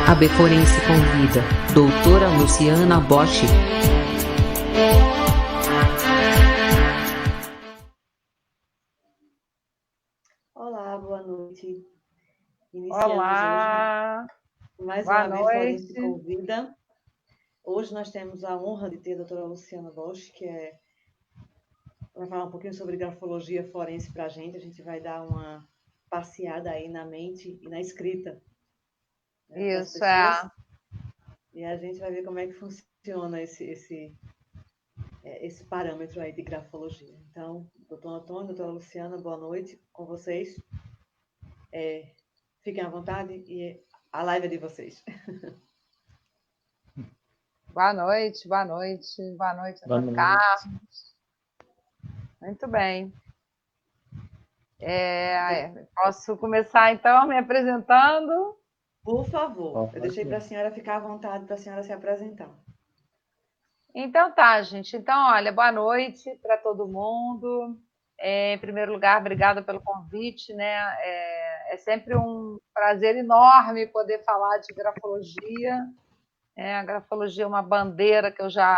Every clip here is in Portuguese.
A Beforense convida doutora Luciana Bosch. Olá, boa noite. Olá, mais boa uma vez noite. Beforense convida. Hoje nós temos a honra de ter a doutora Luciana Bosch, vai falar um pouquinho sobre grafologia forense para a gente. A gente vai dar uma passeada aí na mente e na escrita, né, das Isso, pessoas. E a gente vai ver como é que funciona esse parâmetro aí de grafologia. Então, doutor Antônio, doutora Luciana, boa noite com vocês. Fiquem à vontade e a live é de vocês. boa noite, doutor Carlos. Muito bem. Posso começar, então, me apresentando? Por favor, eu deixei para a senhora ficar à vontade, para a senhora se apresentar. Então tá, gente. Então, olha, boa noite para todo mundo. Em primeiro lugar, obrigada pelo convite, né? É sempre um prazer enorme poder falar de grafologia. A grafologia é uma bandeira que eu já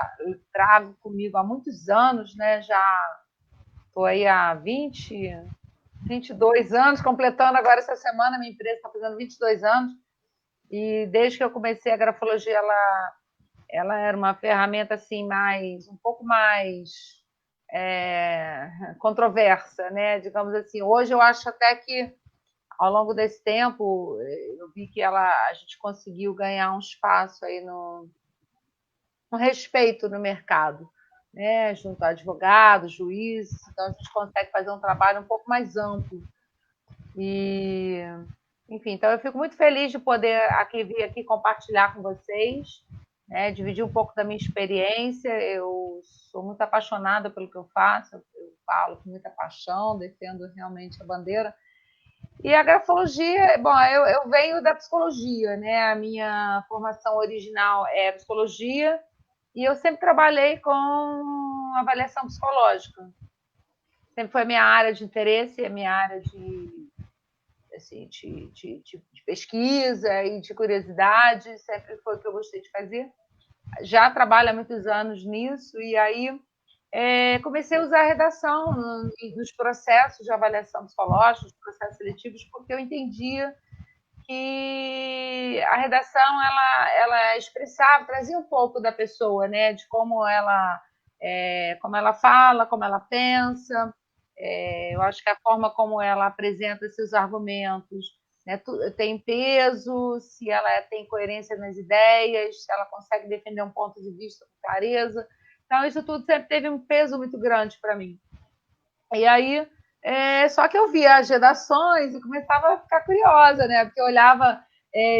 trago comigo há muitos anos, né? Já estou aí há 22 anos, completando agora essa semana, minha empresa está fazendo 22 anos, e desde que eu comecei a grafologia, ela era uma ferramenta assim, um pouco mais controversa, né? Digamos assim. Hoje eu acho até que, ao longo desse tempo, eu vi que a gente conseguiu ganhar um espaço aí no respeito no mercado, né? Junto a advogados, juízes, então a gente consegue fazer um trabalho um pouco mais amplo. E, enfim, então eu fico muito feliz de poder vir aqui compartilhar com vocês, né? Dividir um pouco da minha experiência. Eu sou muito apaixonada pelo que eu faço, eu falo com muita paixão, defendo realmente a bandeira. E a grafologia, bom, eu venho da psicologia, né? A minha formação original é psicologia, e eu sempre trabalhei com avaliação psicológica. Sempre foi a minha área de interesse, a minha área de pesquisa e de curiosidade, sempre foi o que eu gostei de fazer. Já trabalho há muitos anos nisso, e aí comecei a usar a redação nos processos de avaliação psicológica, nos processos seletivos, porque eu entendia que a redação ela expressava, trazia um pouco da pessoa, né, de como ela fala, como ela pensa. Eu acho que a forma como ela apresenta seus argumentos, né, tem peso, se ela tem coerência nas ideias, se ela consegue defender um ponto de vista com clareza. Então, isso tudo sempre teve um peso muito grande para mim. E aí, só que eu via as redações e começava a ficar curiosa, né? Porque eu olhava,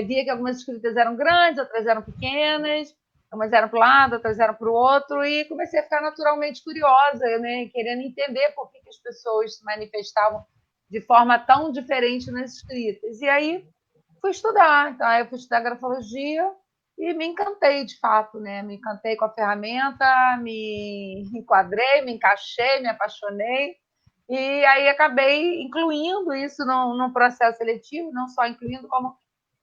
via que algumas escritas eram grandes, outras eram pequenas, umas eram para um lado, outras eram para o outro, e comecei a ficar naturalmente curiosa, né? Querendo entender por que as pessoas se manifestavam de forma tão diferente nas escritas. E aí fui estudar. Então, aí eu fui estudar grafologia e me encantei, de fato, né? Me encantei com a ferramenta, me enquadrei, me encaixei, me apaixonei. E aí acabei incluindo isso num processo seletivo, não só incluindo, como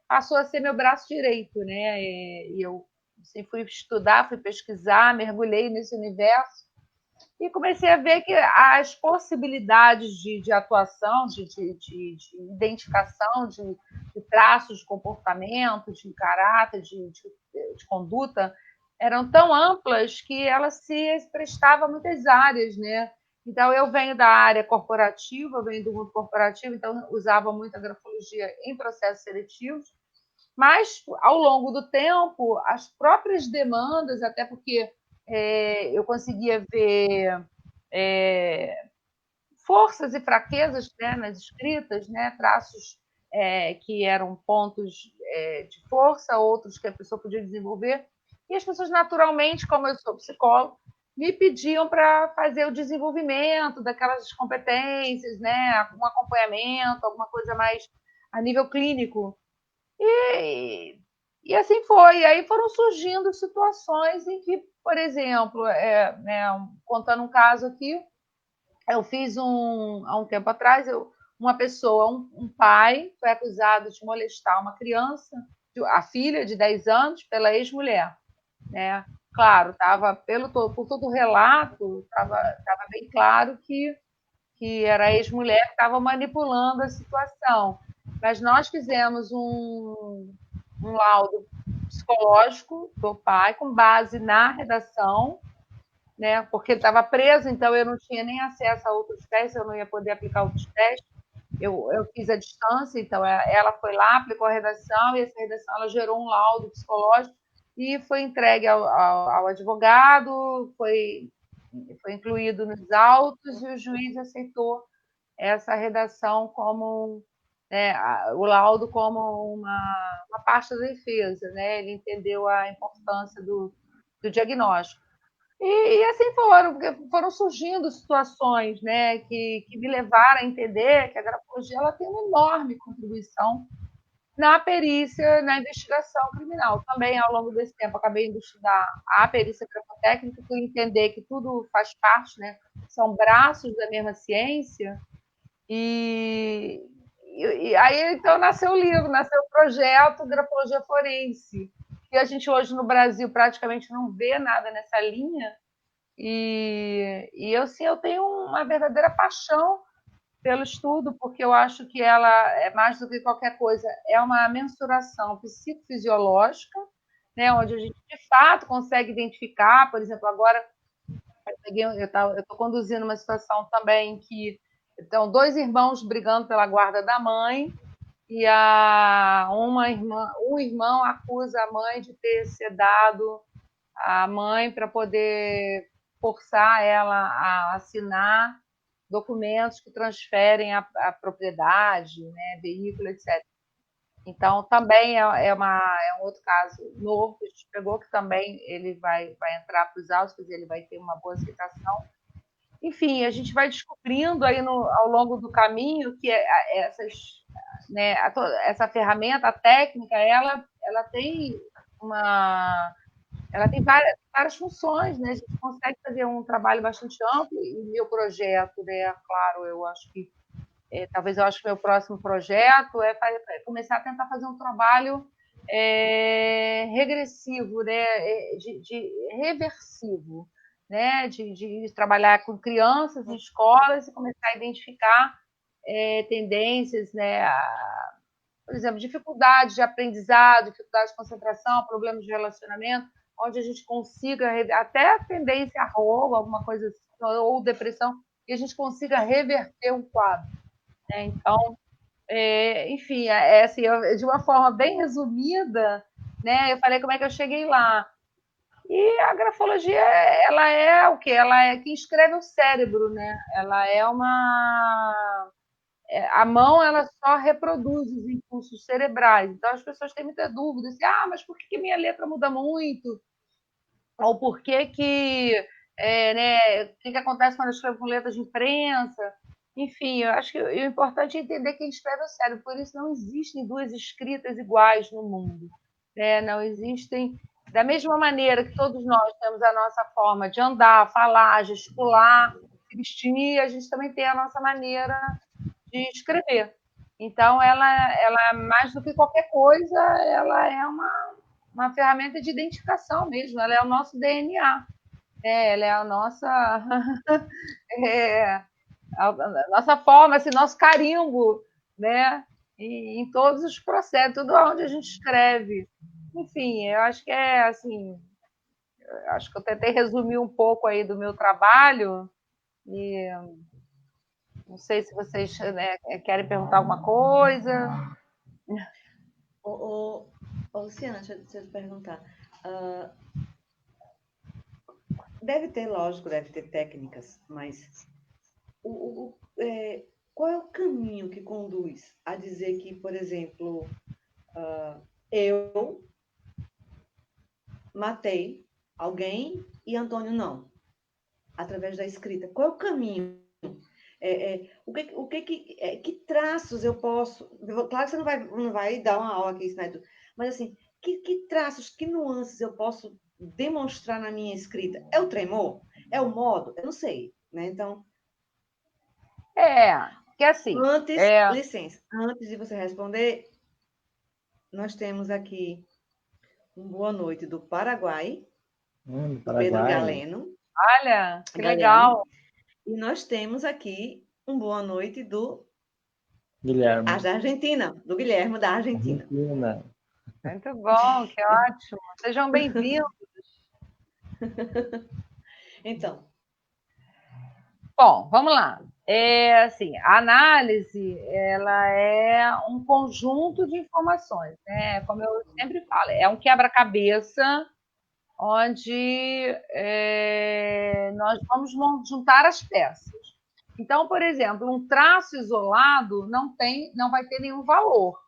passou a ser meu braço direito, né? E eu assim, fui estudar, fui pesquisar, mergulhei nesse universo e comecei a ver que as possibilidades de atuação, de identificação de traços de comportamento, de caráter, de conduta, eram tão amplas que ela se prestava a muitas áreas, né? Então, eu venho da área corporativa, venho do mundo corporativo, então usava muito a grafologia em processos seletivos, mas, ao longo do tempo, as próprias demandas, até porque eu conseguia ver forças e fraquezas, né, nas escritas, né, traços que eram pontos de força, outros que a pessoa podia desenvolver. E as pessoas, naturalmente, como eu sou psicóloga, me pediam para fazer o desenvolvimento daquelas competências, né, um acompanhamento, alguma coisa mais a nível clínico. E assim foi. E aí foram surgindo situações em que, por exemplo, contando um caso aqui, eu fiz há um tempo atrás, uma pessoa, um pai, foi acusado de molestar uma criança a filha de 10 anos pela ex-mulher, né? Claro, por todo o relato, estava bem claro que era a ex-mulher que estava manipulando a situação. Mas nós fizemos um laudo psicológico do pai com base na redação, né? Porque ele estava preso, então eu não tinha nem acesso a outros testes, eu não ia poder aplicar outros testes. Eu fiz a distância, então ela foi lá, aplicou a redação, e essa redação ela gerou um laudo psicológico e foi entregue ao advogado, foi incluído nos autos e o juiz aceitou essa redação como o laudo como uma parte da defesa, né? Ele entendeu a importância do diagnóstico. E assim foram surgindo situações, né, que me levaram a entender que a grafologia ela tem uma enorme contribuição na perícia, na investigação criminal. Também, ao longo desse tempo, acabei de estudar a perícia grafotécnica, por entender que tudo faz parte, né, são braços da mesma ciência. E aí, então, nasceu o livro, nasceu o projeto Grafologia Forense, que a gente hoje no Brasil praticamente não vê nada nessa linha. E eu tenho uma verdadeira paixão pelo estudo, porque eu acho que ela é mais do que qualquer coisa, é uma mensuração psicofisiológica, né, onde a gente de fato consegue identificar, por exemplo, agora eu estou conduzindo uma situação também que estão 2 irmãos brigando pela guarda da mãe, e um irmão acusa a mãe de ter sedado a mãe para poder forçar ela a assinar documentos que transferem a propriedade, né, veículo, etc. Então, também é um outro caso novo que a gente pegou, que também ele vai entrar para os autos, quer dizer, ele vai ter uma boa aceitação. Enfim, a gente vai descobrindo aí ao longo do caminho que essa ferramenta, a técnica, ela tem várias funções, né? A gente consegue fazer um trabalho bastante amplo e o meu projeto, né? Claro, eu acho que talvez meu próximo projeto é começar a tentar fazer um trabalho regressivo, né? De reversivo, né? De trabalhar com crianças em escolas e começar a identificar tendências, né? Por exemplo, dificuldades de aprendizado, dificuldades de concentração, problemas de relacionamento, onde a gente consiga, até tendência a roubo, alguma coisa assim, ou depressão, e a gente consiga reverter um quadro. Né? Então, enfim, assim, de uma forma bem resumida, né, eu falei como é que eu cheguei lá. E a grafologia, ela é o quê? Ela é quem escreve o cérebro, né? Ela é a mão ela só reproduz os impulsos cerebrais. Então as pessoas têm muita dúvida, assim, mas por que minha letra muda muito? Ou por que né, o que acontece quando eu escrevo com letras de imprensa? Enfim, eu acho que o importante é entender quem escreve o cérebro. Por isso não existem 2 escritas iguais no mundo. Né? Não existem. Da mesma maneira que todos nós temos a nossa forma de andar, falar, gesticular, se vestir, a gente também tem a nossa maneira de escrever. Então, ela mais do que qualquer coisa, ela é uma ferramenta de identificação mesmo, ela é o nosso DNA, né? Ela é a nossa, a nossa forma, esse nosso carimbo, né? E, em todos os processos, tudo onde a gente escreve. Enfim, eu acho que assim, acho que eu tentei resumir um pouco aí do meu trabalho e não sei se vocês, né, querem perguntar alguma coisa. Luciana, deixa eu te perguntar. Deve ter, lógico, deve ter técnicas, mas qual é o caminho que conduz a dizer que, por exemplo, eu matei alguém e Antônio não, através da escrita? Qual é o caminho? Que traços eu posso... Claro que você não vai dar uma aula aqui, né? Mas, assim, que traços, que nuances eu posso demonstrar na minha escrita? É o tremor? É o modo? Eu não sei, né? Então... Que assim... Licença, antes de você responder, nós temos aqui um boa noite do Paraguai, Do do Pedro Paraguai. Galeno. Olha, que Galeno. legal. E nós temos aqui um boa noite do Guilherme. da Argentina, do Guilherme da Argentina. Argentina. Muito bom, que ótimo. Sejam bem-vindos. Então, Bom, vamos lá. Assim, a análise, ela é um conjunto de informações, né? Como eu sempre falo, é um quebra-cabeça onde nós vamos juntar as peças. Então, por exemplo, um traço isolado não vai ter nenhum valor,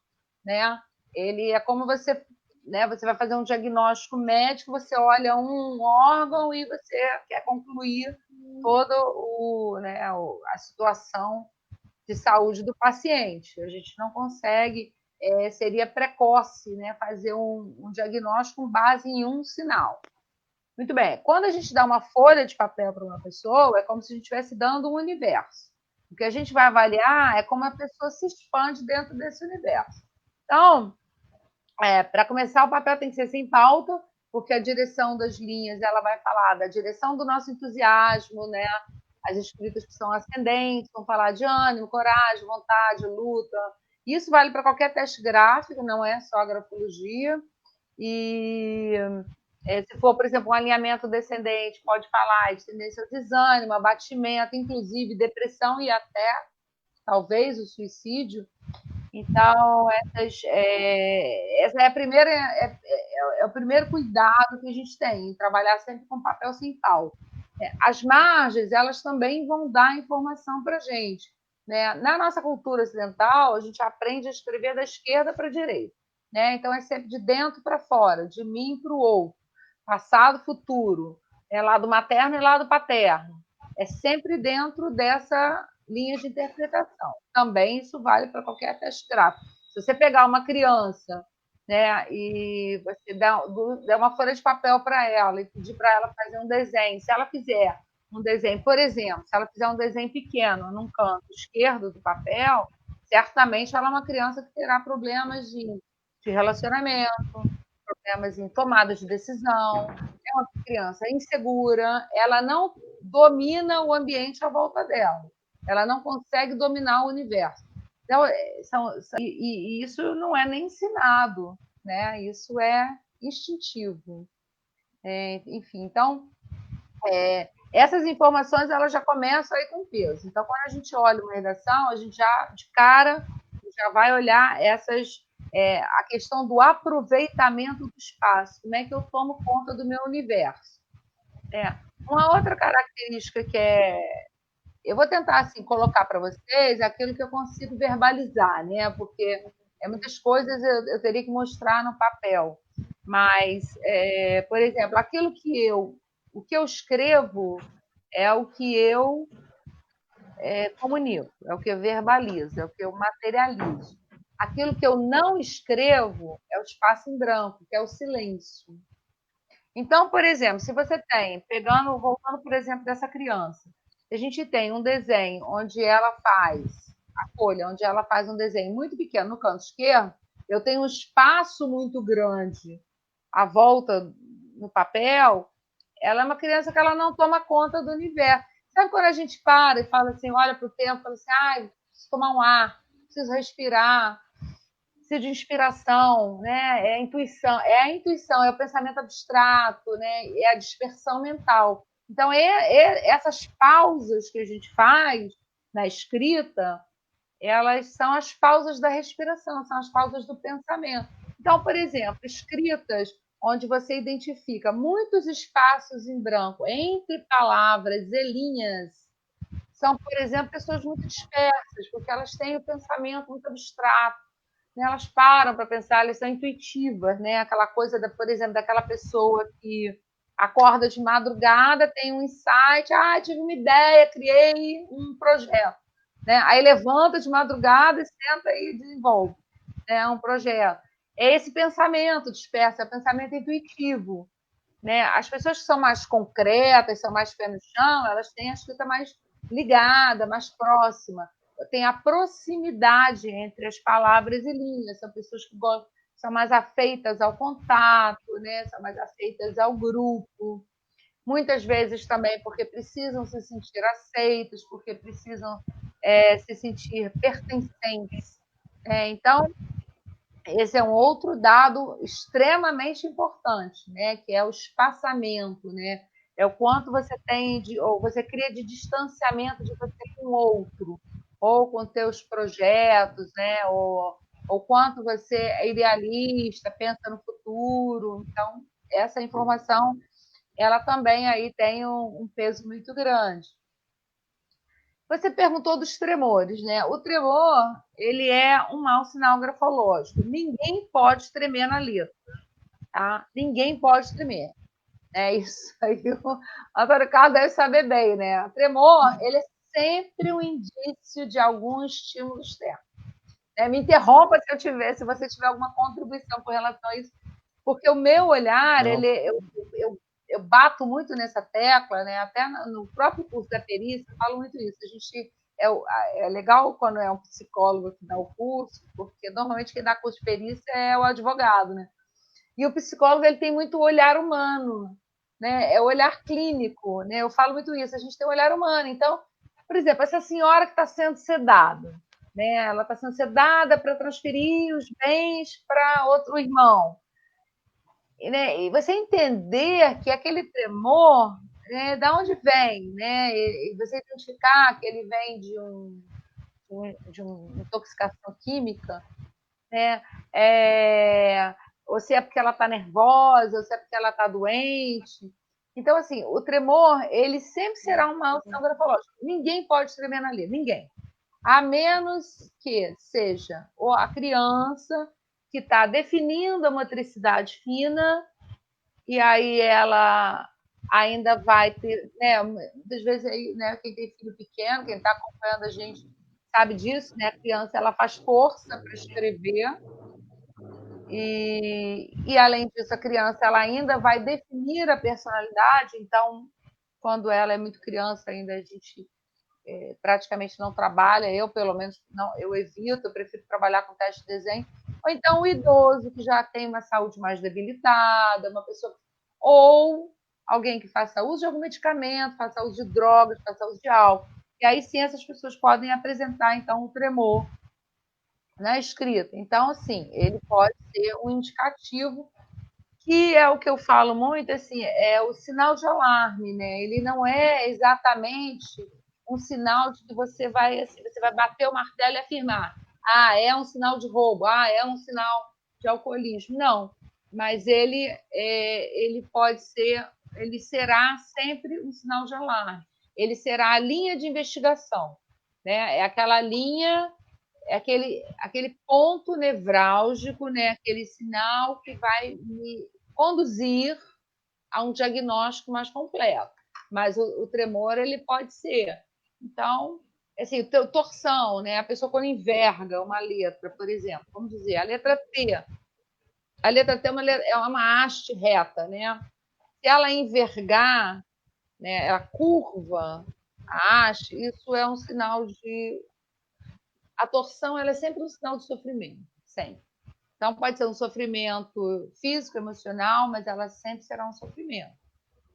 né? Ele é como você, né? Você vai fazer um diagnóstico médico, você olha um órgão e você quer concluir toda a situação de saúde do paciente. A gente não consegue, seria precoce, né, fazer um diagnóstico com base em um sinal. Muito bem, quando a gente dá uma folha de papel para uma pessoa, é como se a gente estivesse dando um universo. O que a gente vai avaliar é como a pessoa se expande dentro desse universo. Então, para começar, o papel tem que ser sem pauta, porque a direção das linhas ela vai falar da direção do nosso entusiasmo, né? As escritas que são ascendentes vão falar de ânimo, coragem, vontade, luta. Isso vale para qualquer teste gráfico, não é só a grafologia. E se for, por exemplo, um alinhamento descendente, pode falar de tendência ao desânimo, abatimento, inclusive depressão e até, talvez, o suicídio. Então, essa é o primeiro cuidado que a gente tem, em trabalhar sempre com papel sem pauta. As margens, elas também vão dar informação para a gente, né? Na nossa cultura ocidental, a gente aprende a escrever da esquerda para a direita, né? Então, é sempre de dentro para fora, de mim para o outro, passado, futuro, lado materno e lado paterno. É sempre dentro dessa linha de interpretação. Também isso vale para qualquer teste gráfico. Se você pegar uma criança, né, e você der uma folha de papel para ela e pedir para ela fazer um desenho, se ela fizer um desenho, por exemplo, se ela fizer um desenho pequeno num canto esquerdo do papel, certamente ela é uma criança que terá problemas de relacionamento, problemas em tomada de decisão, é uma criança insegura, ela não domina o ambiente à volta dela. Ela não consegue dominar o universo. Então, e isso não é nem ensinado, né? Isso é instintivo. Enfim, então, essas informações elas já começam aí com peso. Então, quando a gente olha uma redação, a gente já, de cara, já vai olhar a questão do aproveitamento do espaço. Como é que eu tomo conta do meu universo? Uma outra característica que eu vou tentar assim, colocar para vocês aquilo que eu consigo verbalizar, né? Porque muitas coisas eu teria que mostrar no papel. Mas, por exemplo, o que eu escrevo é o que eu comunico, é o que eu verbalizo, é o que eu materializo. Aquilo que eu não escrevo é o espaço em branco, que é o silêncio. Então, por exemplo, se você tem, voltando, por exemplo, dessa criança, a gente tem um desenho onde ela faz a folha, onde ela faz um desenho muito pequeno no canto esquerdo, eu tenho um espaço muito grande à volta no papel, ela é uma criança que ela não toma conta do universo. Sabe quando a gente para e fala assim, olha para o tempo, fala assim, preciso tomar um ar, preciso respirar, preciso de inspiração, né? É a intuição, é o pensamento abstrato, né? É a dispersão mental. Então, essas pausas que a gente faz na escrita, elas são as pausas da respiração, são as pausas do pensamento. Então, por exemplo, escritas onde você identifica muitos espaços em branco entre palavras e linhas, são, por exemplo, pessoas muito dispersas, porque elas têm o pensamento muito abstrato, né? Elas param para pensar, elas são intuitivas, né? Aquela coisa, por exemplo, daquela pessoa que acorda de madrugada, tem um insight, tive uma ideia, criei um projeto, né? Aí levanta de madrugada e senta e desenvolve, né, um projeto. É esse pensamento disperso, é o pensamento intuitivo, né? As pessoas que são mais concretas, são mais pé no chão, elas têm a escrita mais ligada, mais próxima. Tem a proximidade entre as palavras e linhas, são pessoas que são mais afeitas ao contato, né? São mais afeitas ao grupo. Muitas vezes também porque precisam se sentir aceitos, porque precisam se sentir pertencentes. Então, esse é um outro dado extremamente importante, né? Que é o espaçamento, né? É o quanto você tem ou você cria de distanciamento de você com o outro, ou com teus projetos, né? Ou quanto você é idealista, pensa no futuro. Então, essa informação, ela também aí tem um peso muito grande. Você perguntou dos tremores, né? O tremor, ele é um mau sinal grafológico. Ninguém pode tremer na letra, tá? Ninguém pode tremer. Isso aí o Antônio Carlos deve saber bem, né? O tremor, ele é sempre um indício de algum estímulo externo. Me interrompa se você tiver alguma contribuição com relação a isso, porque o meu olhar, eu bato muito nessa tecla, né? Até no próprio curso da perícia, eu falo muito isso. A gente é legal quando é um psicólogo que dá o curso, porque normalmente quem dá curso de perícia é o advogado, né? E o psicólogo, ele tem muito olhar humano, né? É o olhar clínico, né? Eu falo muito isso, a gente tem um olhar humano. Então, por exemplo, essa senhora que está sendo sedada, né? Ela está sendo sedada para transferir os bens para outro irmão. E você entender que aquele tremor, né, de onde vem, né? E você identificar que ele vem de uma intoxicação química, né? Ou se é porque ela está nervosa, ou se é porque ela está doente. Então, assim, o tremor, ele sempre será uma alteração grafológica. Ninguém pode tremer na letra, ninguém. A menos que seja ou a criança que está definindo a motricidade fina, e aí ela ainda vai ter, né? Muitas vezes aí, né, quem tem filho pequeno, quem está acompanhando a gente sabe disso, né? A criança ela faz força para escrever, e além disso, a criança ela ainda vai definir a personalidade. Então, quando ela é muito criança, ainda a gente praticamente não trabalha, eu pelo menos não, eu evito, eu prefiro trabalhar com teste de desenho. Ou então o idoso que já tem uma saúde mais debilitada, uma pessoa, ou alguém que faça uso de algum medicamento, faça uso de drogas, faça uso de álcool. E aí sim essas pessoas podem apresentar então o tremor na escrita. Então, assim, ele pode ser um indicativo, que é o que eu falo muito, assim, é o sinal de alarme, né? Ele não é exatamente um sinal de que você vai bater o martelo e afirmar: é um sinal de roubo, é um sinal de alcoolismo. Não, mas ele pode ser, ele será sempre um sinal de alarme. Ele será a linha de investigação, né? É aquela linha, é aquele ponto nevrálgico, né? Aquele sinal que vai me conduzir a um diagnóstico mais completo. Mas o tremor, ele pode ser. Então, assim, torção, né? A pessoa quando enverga uma letra, por exemplo, vamos dizer, a letra T. A letra T é uma haste reta, né? Se ela envergar, né, ela curva a haste, isso é um sinal de... A torção, ela é sempre um sinal de sofrimento, sempre. Então, pode ser um sofrimento físico, emocional, mas ela sempre será um sofrimento,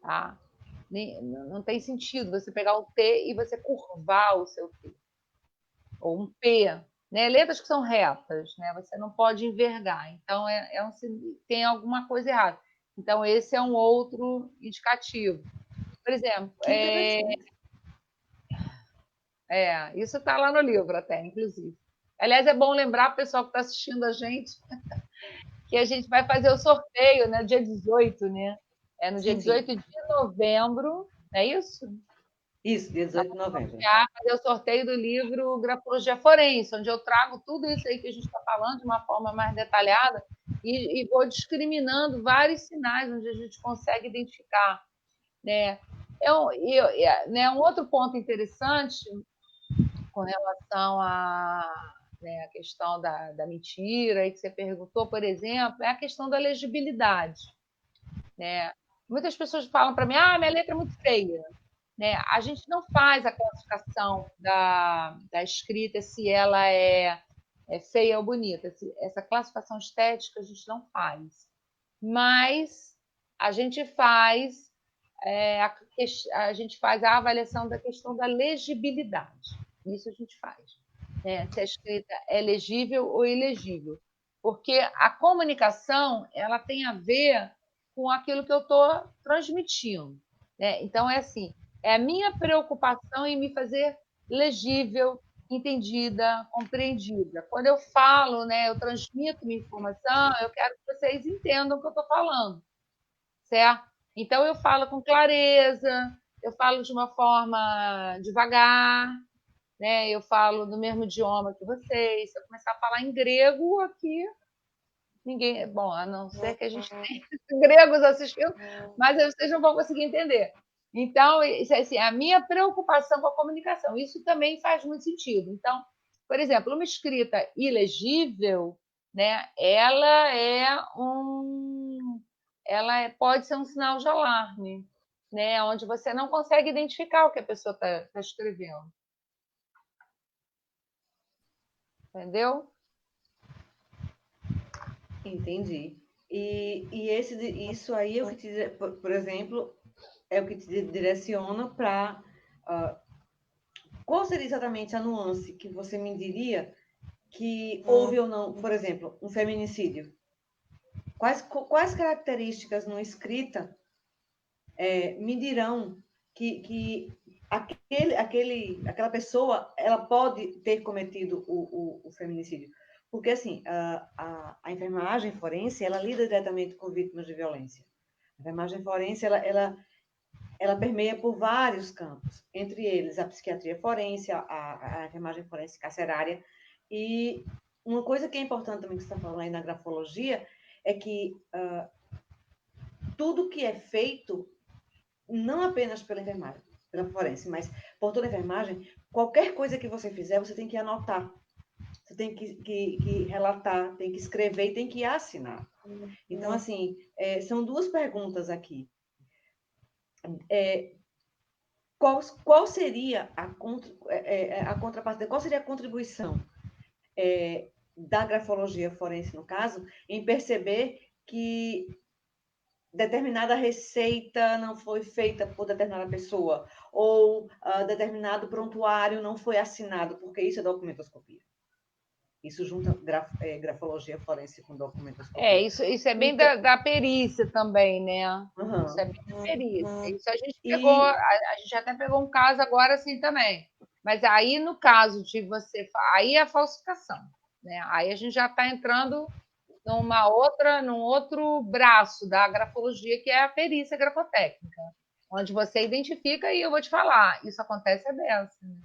tá? Não tem sentido você pegar um T e você curvar o seu T. Ou um P, né? Letras que são retas, né? Você não pode envergar. Então, tem alguma coisa errada. Então, esse é um outro indicativo. Por exemplo, isso está lá no livro até, inclusive. Aliás, é bom lembrar para o pessoal que está assistindo a gente que a gente vai fazer o sorteio, né, dia 18, né? No dia 18 de novembro, não é isso? Isso, dia 18 de novembro. Fazer o sorteio do livro Grafologia Forense, onde eu trago tudo isso aí que a gente está falando de uma forma mais detalhada e vou discriminando vários sinais onde a gente consegue identificar, né? Um outro ponto interessante com relação à questão da mentira, aí que você perguntou, por exemplo, é a questão da legibilidade, né? Muitas pessoas falam para mim: minha letra é muito feia, né? A gente não faz a classificação da escrita se ela é é feia ou bonita. Essa classificação estética a gente não faz. Mas a gente faz, a gente faz a avaliação da questão da legibilidade. Isso a gente faz. Né? Se a escrita é legível ou ilegível. Porque a comunicação ela tem a ver com aquilo que eu estou transmitindo. Né? Então, é assim, é a minha preocupação em me fazer legível, entendida, compreendida. Quando eu falo, né, eu transmito minha informação, eu quero que vocês entendam o que eu estou falando, certo? Então, eu falo com clareza, eu falo de uma forma devagar, né? Eu falo no mesmo idioma que vocês. Se eu começar a falar em grego aqui, ninguém... Bom, a não ser que a gente tenha gregos assistindo, mas vocês não vão conseguir entender. Então, isso é assim, a minha preocupação com a comunicação. Isso também faz muito sentido. Então, por exemplo, uma escrita ilegível, né, pode ser um sinal de alarme, né, onde você não consegue identificar o que a pessoa está escrevendo. Entendeu? Entendi. Isso aí é o que por exemplo, é o que te direciona para qual seria exatamente a nuance que você me diria que houve ou não, por exemplo, um feminicídio? Quais características numa escrita me dirão que aquela pessoa ela pode ter cometido o feminicídio? Porque, assim, a enfermagem forense, ela lida diretamente com vítimas de violência. A enfermagem forense, ela permeia por vários campos, entre eles a psiquiatria forense, a enfermagem forense carcerária. E uma coisa que é importante também que você está falando aí na grafologia é que tudo que é feito, não apenas pela enfermagem, pela forense, mas por toda a enfermagem, qualquer coisa que você fizer, você tem que anotar. Você tem que relatar, tem que escrever e tem que assinar. Então, assim, são duas perguntas aqui. Qual seria a contrapartida, qual seria a contribuição da grafologia forense, no caso, em perceber que determinada receita não foi feita por determinada pessoa, ou determinado prontuário não foi assinado, porque isso é documentoscopia. Isso junta grafologia forense com documentoscopia. Isso é bem da perícia também, né? Uhum. Isso é bem da perícia. Isso a gente pegou, a gente até pegou um caso agora assim também. Mas aí, no caso de você. Aí é a falsificação. Né? Aí a gente já está entrando num outro braço da grafologia, que é a perícia grafotécnica, onde você identifica, e eu vou te falar, isso acontece a beça. Né?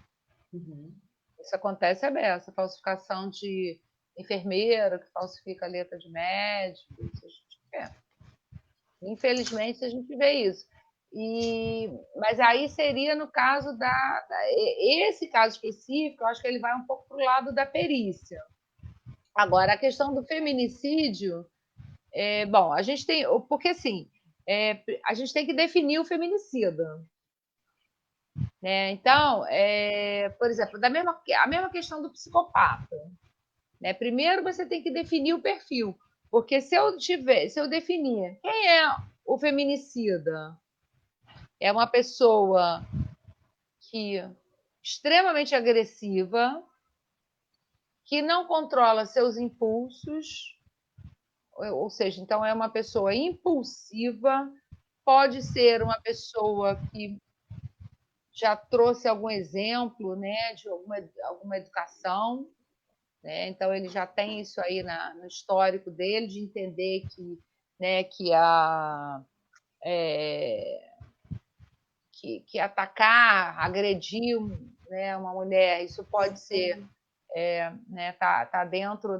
Uhum. Isso acontece a beça, falsificação de enfermeira que falsifica a letra de médico, isso a gente vê. Infelizmente, a gente vê isso. Mas aí seria no caso esse caso específico, eu acho que ele vai um pouco para o lado da perícia. Agora, a questão do feminicídio, bom, a gente tem, porque assim, a gente tem que definir o feminicida. Né? Então, por exemplo, a mesma questão do psicopata. Né? Primeiro você tem que definir o perfil, porque se eu definir quem é o feminicida, é uma pessoa que extremamente agressiva, que não controla seus impulsos, ou seja, então é uma pessoa impulsiva, pode ser uma pessoa que já trouxe algum exemplo, né, de alguma educação, né? Então ele já tem isso aí no histórico dele, de entender que, né, que atacar, agredir, né, uma mulher, isso pode ser, né, tá dentro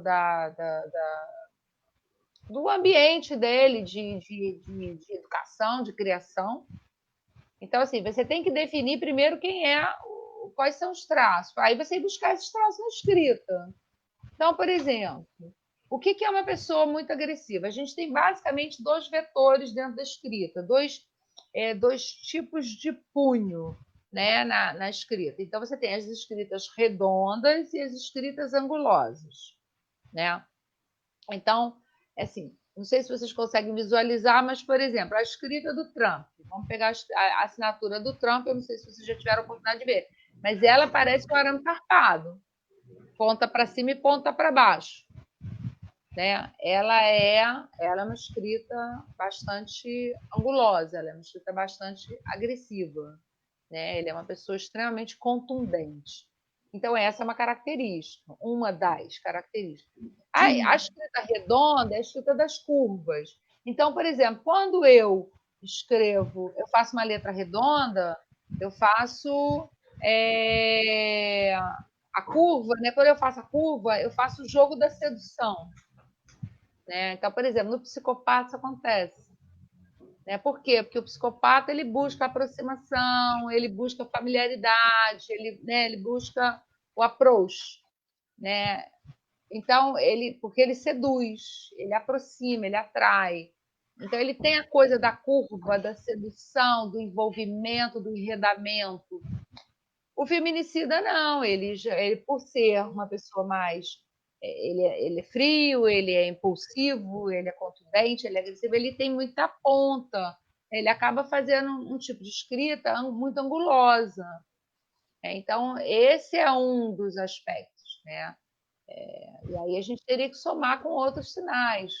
do ambiente dele de educação, de criação. Então, assim, você tem que definir primeiro quais são os traços. Aí você vai buscar esses traços na escrita. Então, por exemplo, o que é uma pessoa muito agressiva? A gente tem basicamente dois vetores dentro da escrita, dois tipos de punho. né, na escrita. Então, você tem as escritas redondas e as escritas angulosas, né? Então, assim, não sei se vocês conseguem visualizar, mas, por exemplo, a escrita do Trump. Vamos pegar a assinatura do Trump, eu não sei se vocês já tiveram a oportunidade de ver, mas ela parece um arame farpado, ponta para cima e ponta para baixo, né? Ela é uma escrita bastante angulosa, ela é uma escrita bastante agressiva, né? Ele é uma pessoa extremamente contundente. Então, essa é uma das características. A escrita redonda é a escrita das curvas. Então, por exemplo, quando eu faço uma letra redonda, eu faço a curva, né? Quando eu faço a curva, eu faço o jogo da sedução, né? Então, por exemplo, no psicopata isso acontece. Né? Por quê? Porque o psicopata ele busca aproximação, ele busca familiaridade, ele busca o approach, né? Então, porque ele seduz, ele aproxima, ele atrai. Então, ele tem a coisa da curva, da sedução, do envolvimento, do enredamento. O feminicida, não. Ele por ser uma pessoa mais... Ele é frio, ele é impulsivo, ele é contundente, ele é agressivo, ele tem muita ponta. Ele acaba fazendo um tipo de escrita muito angulosa. Então, esse é um dos aspectos, né? E aí a gente teria que somar com outros sinais,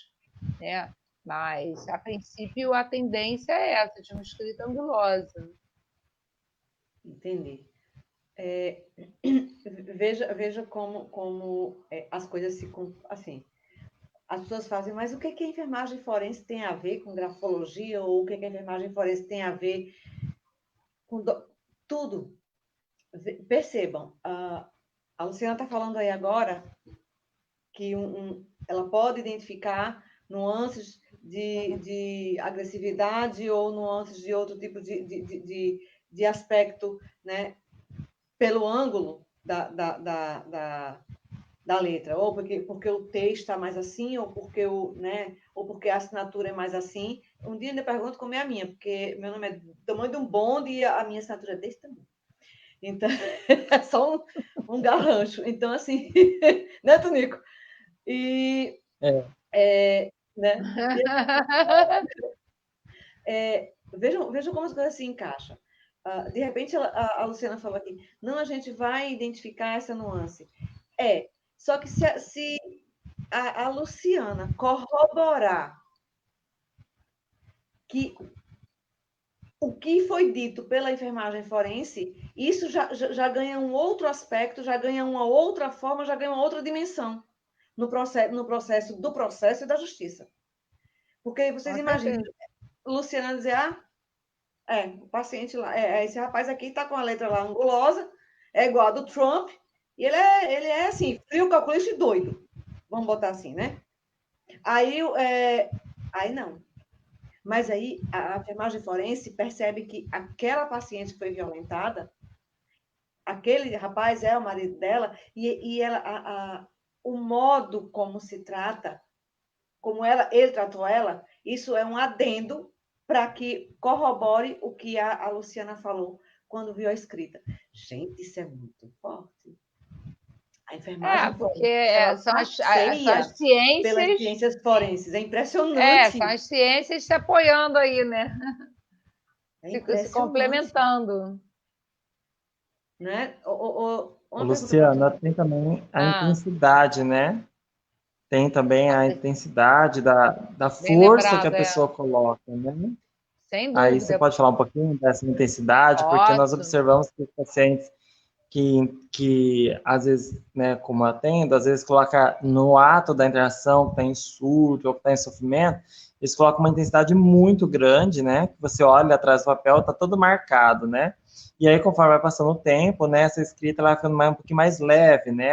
né? Mas, a princípio, a tendência é essa, de uma escrita angulosa. Entendi. Veja como as coisas se... Assim, as pessoas fazem, mas o que a enfermagem forense tem a ver com grafologia? Ou o que a enfermagem forense tem a ver com... Tudo. Percebam, a Luciana está falando aí agora que ela pode identificar nuances de agressividade ou nuances de outro tipo de aspecto, né, pelo ângulo da letra, ou porque o texto está mais assim, ou porque a assinatura é mais assim. Um dia eu ainda pergunto como é a minha, porque meu nome é do tamanho de um bonde e a minha assinatura é desse tamanho. Então, é só um garrancho. Então, assim, né, Tonico? E, né? Vejam como as coisas se encaixam. De repente, a Luciana falou aqui, não, a gente vai identificar essa nuance. Só que se a Luciana corroborar que o que foi dito pela enfermagem forense, isso já ganha um outro aspecto, já ganha uma outra forma, já ganha uma outra dimensão no processo e da justiça. Porque vocês imaginam, Luciana dizer, o paciente lá, esse rapaz aqui está com a letra lá angulosa, é igual a do Trump, e ele é assim, frio, calculista e doido. Vamos botar assim, né? Aí não. Mas aí a enfermagem forense percebe que aquela paciente que foi violentada, aquele rapaz é o marido dela, e ela, o modo como se trata, como ele tratou ela, isso é um adendo para que corrobore o que a Luciana falou quando viu a escrita. Gente, isso é muito forte. A enfermagem porque são as ciências... pelas ciências forenses. É impressionante. São as ciências se apoiando aí, né? Se complementando. Né? Luciana, tem também a intensidade, né? Tem também a intensidade da força que a pessoa coloca, né? Sem dúvida. Aí você pode falar um pouquinho dessa intensidade, porque nós observamos que os pacientes que às vezes, né, como atendo, às vezes coloca no ato da interação que está em surto ou que está em sofrimento, eles colocam uma intensidade muito grande, né? Que você olha atrás do papel, está todo marcado, né? E aí, conforme vai passando o tempo, né, essa escrita ela vai ficando um pouquinho mais leve, né?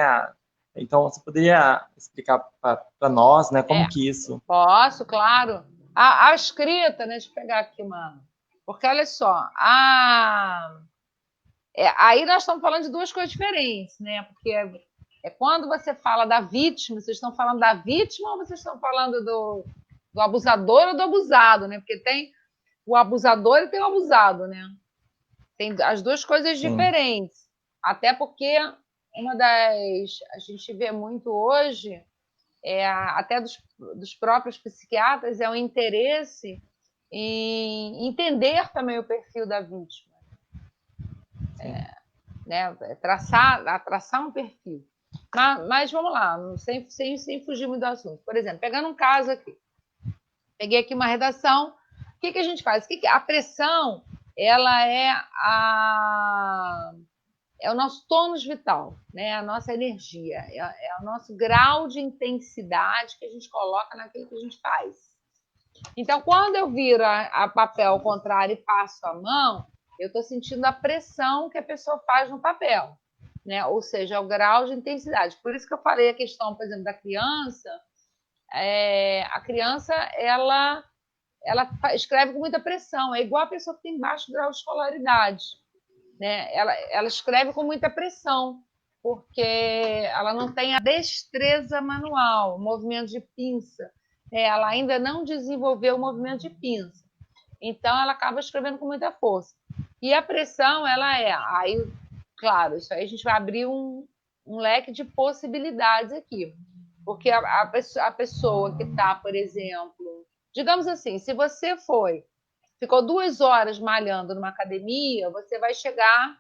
Então, você poderia explicar para nós, né, como que isso... Posso, claro. A escrita, né, deixa eu pegar aqui porque, olha só, aí nós estamos falando de duas coisas diferentes, né? Porque quando você fala da vítima, vocês estão falando da vítima ou vocês estão falando do abusador ou do abusado, né? Porque tem o abusador e tem o abusado, né? Tem as duas coisas diferentes. Até porque a gente vê muito hoje, até dos próprios psiquiatras, é o interesse em entender também o perfil da vítima. Né? Traçar um perfil. Mas vamos lá, sem fugir muito do assunto. Por exemplo, pegando um caso aqui. Peguei aqui uma redação. O que a gente faz? A pressão, ela é o nosso tônus vital, né? A nossa energia, é o nosso grau de intensidade que a gente coloca naquilo que a gente faz. Então, quando eu viro a papel ao contrário e passo a mão, eu estou sentindo a pressão que a pessoa faz no papel, né? Ou seja, o grau de intensidade. Por isso que eu falei a questão, por exemplo, da criança. A criança, ela escreve com muita pressão, é igual a pessoa que tem baixo grau de escolaridade, né? Ela escreve com muita pressão, porque ela não tem a destreza manual, o movimento de pinça, ela ainda não desenvolveu o movimento de pinça, então ela acaba escrevendo com muita força. E a pressão, aí, claro, isso aí a gente vai abrir um leque de possibilidades aqui, porque a pessoa que está, por exemplo, digamos assim, se você ficou 2 horas malhando numa academia, você vai chegar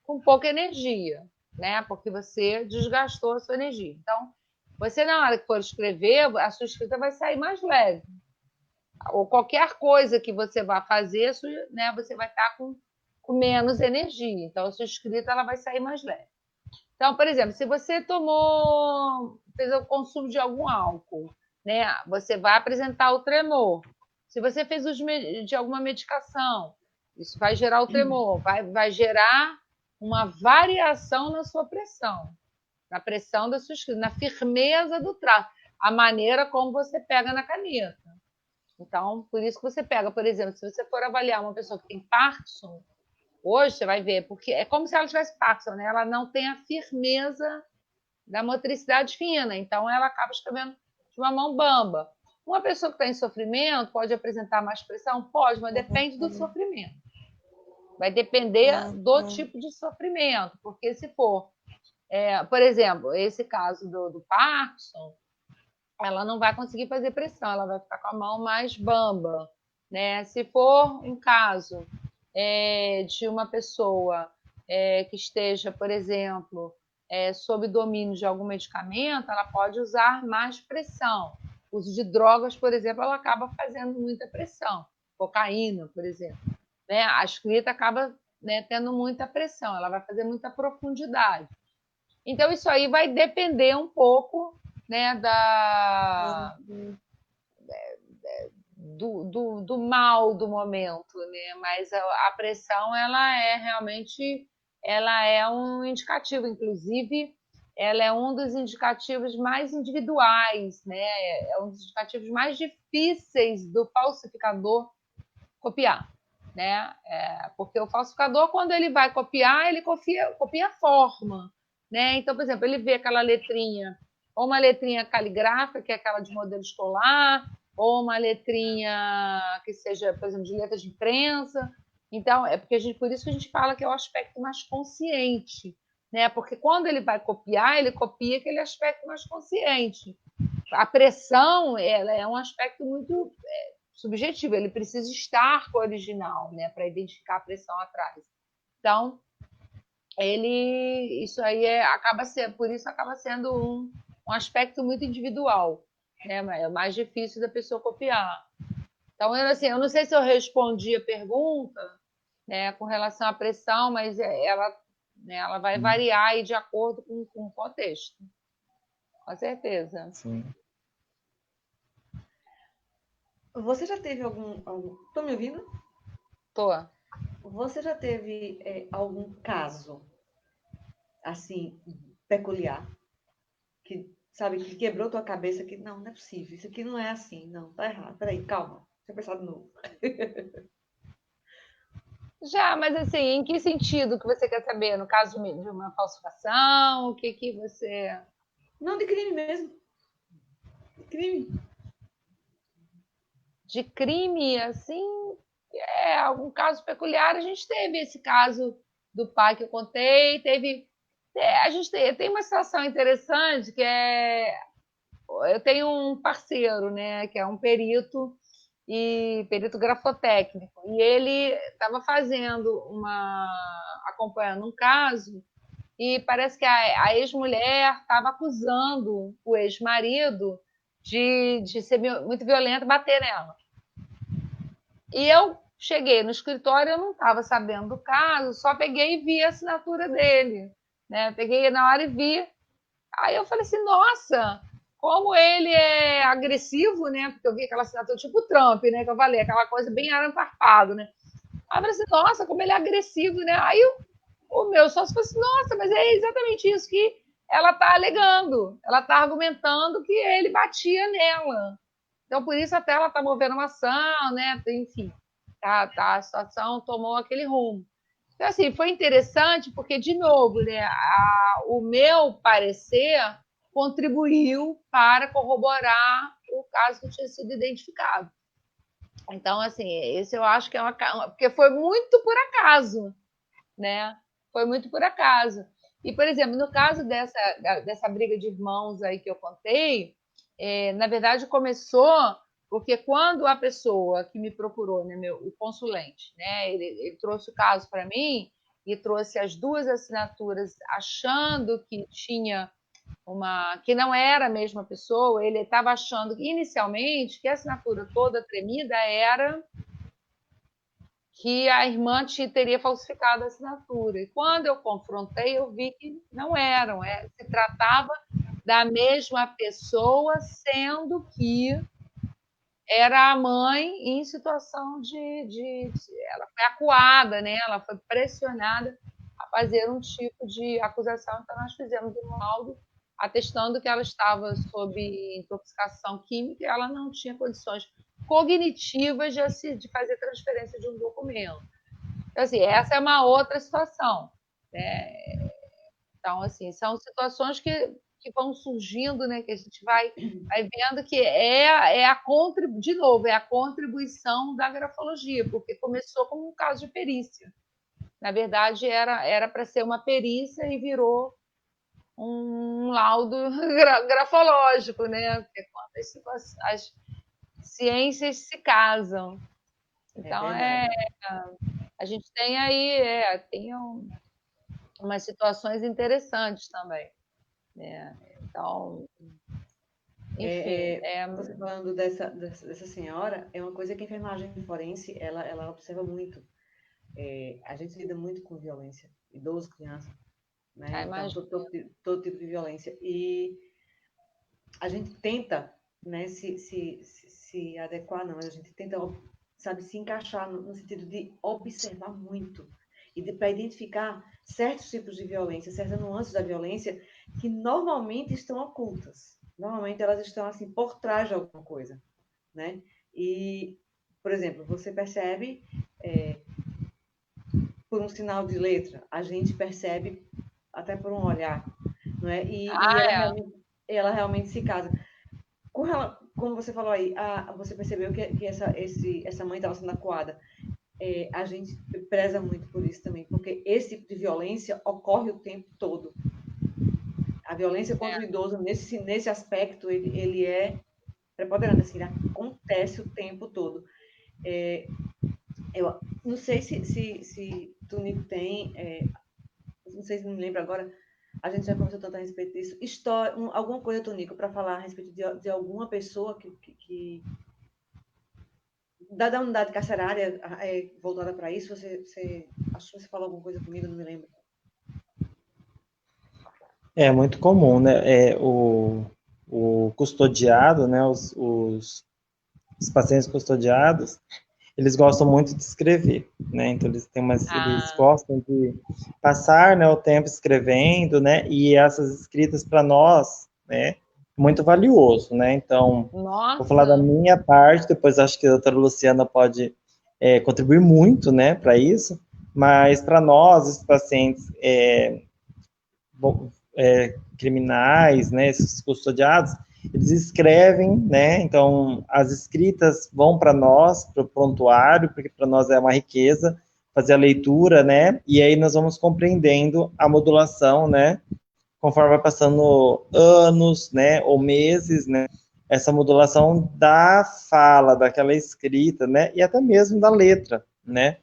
com pouca energia, né? Porque você desgastou a sua energia. Então, você, na hora que for escrever, a sua escrita vai sair mais leve. Ou qualquer coisa que você vá fazer, né, você vai estar com menos energia. Então, a sua escrita ela vai sair mais leve. Então, por exemplo, se você fez o consumo de algum álcool, né, você vai apresentar o tremor. Se você fez uso de alguma medicação, isso vai gerar o tremor, vai gerar uma variação na sua pressão, na pressão da sua escrita, na firmeza do traço, a maneira como você pega na caneta. Então, por isso que você pega, por exemplo, se você for avaliar uma pessoa que tem Parkinson, hoje você vai ver, porque é como se ela tivesse Parkinson, né? Ela não tem a firmeza da motricidade fina, então ela acaba escrevendo de uma mão bamba. Uma pessoa que está em sofrimento pode apresentar mais pressão? Pode, mas depende do sofrimento. Vai depender do tipo de sofrimento, porque se for, por exemplo, esse caso do Parkinson, ela não vai conseguir fazer pressão, ela vai ficar com a mão mais bamba, né? Se for um caso de uma pessoa que esteja, por exemplo, sob domínio de algum medicamento, ela pode usar mais pressão. O uso de drogas, por exemplo, ela acaba fazendo muita pressão. Cocaína, por exemplo. Né? A escrita acaba, né, tendo muita pressão, ela vai fazer muita profundidade. Então, isso aí vai depender um pouco, né, do mal do momento, né? Mas a pressão, ela é realmente, ela é um indicativo, inclusive, ela é um dos indicativos mais individuais, né? É um dos indicativos mais difíceis do falsificador copiar, né? Porque o falsificador, quando ele vai copiar, ele copia a forma, né? Então, por exemplo, ele vê aquela letrinha, ou uma letrinha caligráfica, que é aquela de modelo escolar, ou uma letrinha que seja, por exemplo, de letra de imprensa. Então, por isso que a gente fala que é o aspecto mais consciente, né? Porque quando ele vai copiar, ele copia aquele aspecto mais consciente. A pressão, ela é um aspecto muito subjetivo, ele precisa estar com o original, né, para identificar a pressão atrás. Então, isso aí por isso acaba sendo um aspecto muito individual, né? É mais difícil da pessoa copiar. Então, eu não sei se eu respondi a pergunta, né, com relação à pressão, mas ela vai variar aí de acordo com o contexto. Com certeza. Sim. Você já teve algum... Tô me ouvindo? Tô. Você já teve algum caso, assim, peculiar, que, sabe, que quebrou tua cabeça, que não é possível, isso aqui não é assim, não, tá errado, peraí, calma, deixa eu pensar de novo. Já, mas assim, em que sentido que você quer saber? No caso de uma falsificação, o que você... Não, de crime mesmo. De crime. De crime, assim, algum caso peculiar. A gente teve esse caso do pai que eu contei, a gente tem uma situação interessante que eu tenho um parceiro, né, que é um perito grafotécnico, e ele estava acompanhando um caso, e parece que a ex-mulher estava acusando o ex-marido de ser muito violento, bater nela. E eu cheguei no escritório, eu não estava sabendo do caso, só peguei e vi a assinatura dele, né? Peguei na hora e vi. Aí eu falei assim, nossa, como ele é agressivo, né? Porque eu vi aquela assinatura tipo Trump, né? Que eu falei, aquela coisa bem arantarpado, né? Aí eu falei assim, nossa, como ele é agressivo, né? Aí o meu sócio falou assim, nossa, mas é exatamente isso que ela está alegando. Ela está argumentando que ele batia nela. Então, por isso até ela está movendo uma ação, né? Enfim, a situação tomou aquele rumo. Então, assim, foi interessante porque, de novo, né, o meu parecer contribuiu para corroborar o caso que tinha sido identificado. Então, assim, esse eu acho que porque foi muito por acaso, né? Foi muito por acaso. E, por exemplo, no caso dessa briga de irmãos aí que eu contei, na verdade começou porque quando a pessoa que me procurou, né, o consulente, né, ele trouxe o caso para mim e trouxe as duas assinaturas achando que tinha que não era a mesma pessoa, ele estava achando inicialmente que a assinatura toda tremida era que a irmã teria falsificado a assinatura. E quando eu confrontei, eu vi que não eram, se tratava da mesma pessoa, sendo que era a mãe em situação ela foi acuada, né? Ela foi pressionada a fazer um tipo de acusação. Então, nós fizemos um laudo atestando que ela estava sob intoxicação química e ela não tinha condições cognitivas de fazer transferência de um documento. Então, assim, essa é uma outra situação, né? Então, assim, são situações que vão surgindo, né? Que a gente vai vendo que de novo, é a contribuição da grafologia, porque começou como um caso de perícia. Na verdade, era para ser uma perícia e virou um laudo grafológico, né? Porque quando as ciências se casam. Então, a gente tem aí umas situações interessantes também. Né? Então, enfim. Você falando dessa senhora, é uma coisa que a enfermagem forense ela observa muito. A gente lida muito com violência, idoso, criança, né? Então, todo tipo de violência. E a gente tenta, né, se adequar, não, mas a gente tenta, sabe, se encaixar no sentido de observar muito e para identificar certos tipos de violência, certas nuances da violência que normalmente estão ocultas. Normalmente elas estão assim por trás de alguma coisa, né? E, por exemplo, você percebe por um sinal de letra, a gente percebe até por um olhar, não é? E ela realmente se casa. Como você falou aí, você percebeu que essa mãe estava sendo acuada. A gente preza muito por isso também, porque esse tipo de violência ocorre o tempo todo. A violência contra o idoso, nesse aspecto, ele é preponderante, assim, acontece o tempo todo. Eu não sei se Tonico tem, não sei se me lembro agora, a gente já conversou tanto a respeito disso, alguma coisa, Tonico, para falar a respeito de alguma pessoa que da unidade carcerária voltada para isso, acho que você falou alguma coisa comigo, não me lembro. É muito comum, né? O custodiado, né? Os pacientes custodiados, eles gostam muito de escrever, né? Então eles gostam de passar, né, o tempo escrevendo, né? E essas escritas para nós, né? Muito valioso, né? Então, vou falar da minha parte, depois acho que a doutora Luciana pode contribuir muito, né, para isso, mas para nós, os pacientes criminais, né, esses custodiados, eles escrevem, né? Então, as escritas vão para nós, para o prontuário, porque para nós é uma riqueza fazer a leitura, né? E aí nós vamos compreendendo a modulação, né? Conforme vai passando anos, né? Ou meses, né? Essa modulação da fala, daquela escrita, né? E até mesmo da letra, né?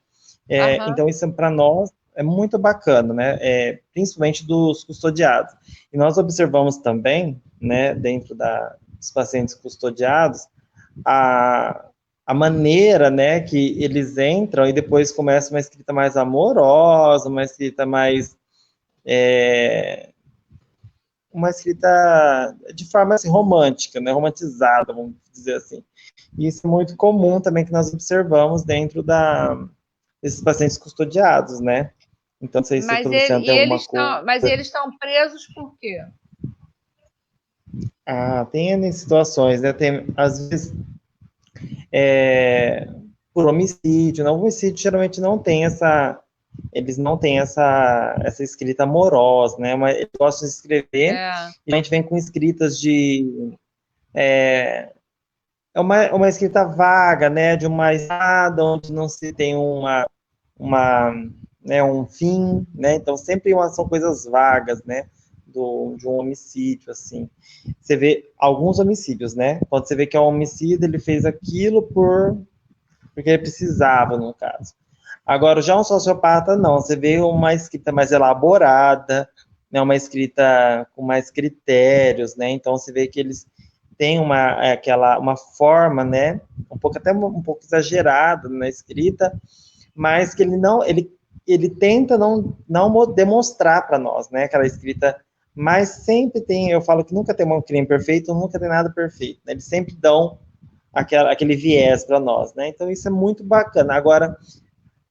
Então, isso para nós é muito bacana, né? Principalmente dos custodiados. E nós observamos também, né, dentro dos pacientes custodiados, a maneira, né, que eles entram e depois começa uma escrita mais amorosa, uma escrita mais uma escrita de forma assim, romântica, né, romantizada, vamos dizer assim. E isso é muito comum também que nós observamos dentro desses pacientes custodiados, né? Então, não sei se o Luciano tem alguma coisa. Mas eles estão presos por quê? Tem N situações, né? Tem, às vezes, por homicídio, né? O homicídio geralmente não tem eles não têm essa escrita amorosa, né? Mas eles gostam de escrever, e a gente vem com escritas é uma escrita vaga, né? De uma estrada onde não se tem né, um fim, né? Então sempre são coisas vagas, né? De um homicídio, assim. Você vê alguns homicídios, né? Quando você vê que é um homicídio, ele fez aquilo porque ele precisava, no caso. Agora, já um sociopata, não. Você vê uma escrita mais elaborada, né? Uma escrita com mais critérios, né? Então, você vê que eles têm uma forma, né? Até um pouco exagerada na escrita, mas que ele tenta não demonstrar para nós, né? Aquela escrita, mas sempre tem, eu falo que nunca tem um crime perfeito, nunca tem nada perfeito, né? Eles sempre dão aquele viés para nós, né? Então isso é muito bacana. Agora,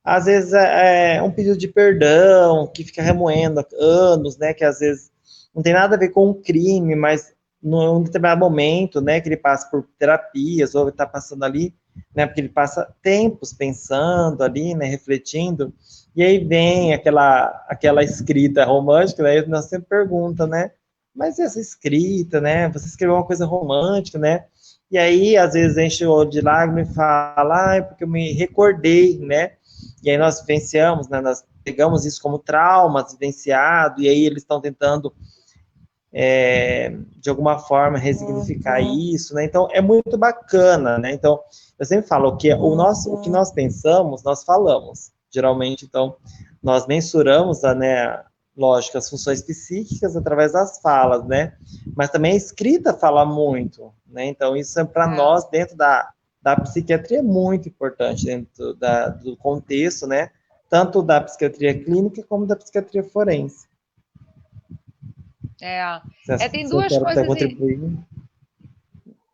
às vezes é um pedido de perdão que fica remoendo anos, né? Que às vezes não tem nada a ver com um crime, mas num determinado momento, né? Que ele passa por terapias ou está passando ali, né? Porque ele passa tempos pensando ali, né? Refletindo. E aí vem aquela escrita romântica, daí nós sempre pergunta, né? Mas essa escrita, né? Você escreveu uma coisa romântica, né? E aí, às vezes, enche o olho de lágrimas e fala, é porque eu me recordei, né? E aí nós vivenciamos, né? Nós pegamos isso como trauma vivenciado, e aí eles estão tentando, de alguma forma, ressignificar isso, né? Então, é muito bacana, né? Então, eu sempre falo que o que nós pensamos, nós falamos. Geralmente, então, nós mensuramos, né, lógico, as funções psíquicas através das falas, né? Mas também a escrita fala muito, né? Então, isso é para nós, dentro da psiquiatria, é muito importante, dentro do contexto, né? Tanto da psiquiatria clínica como da psiquiatria forense. Tem duas coisas.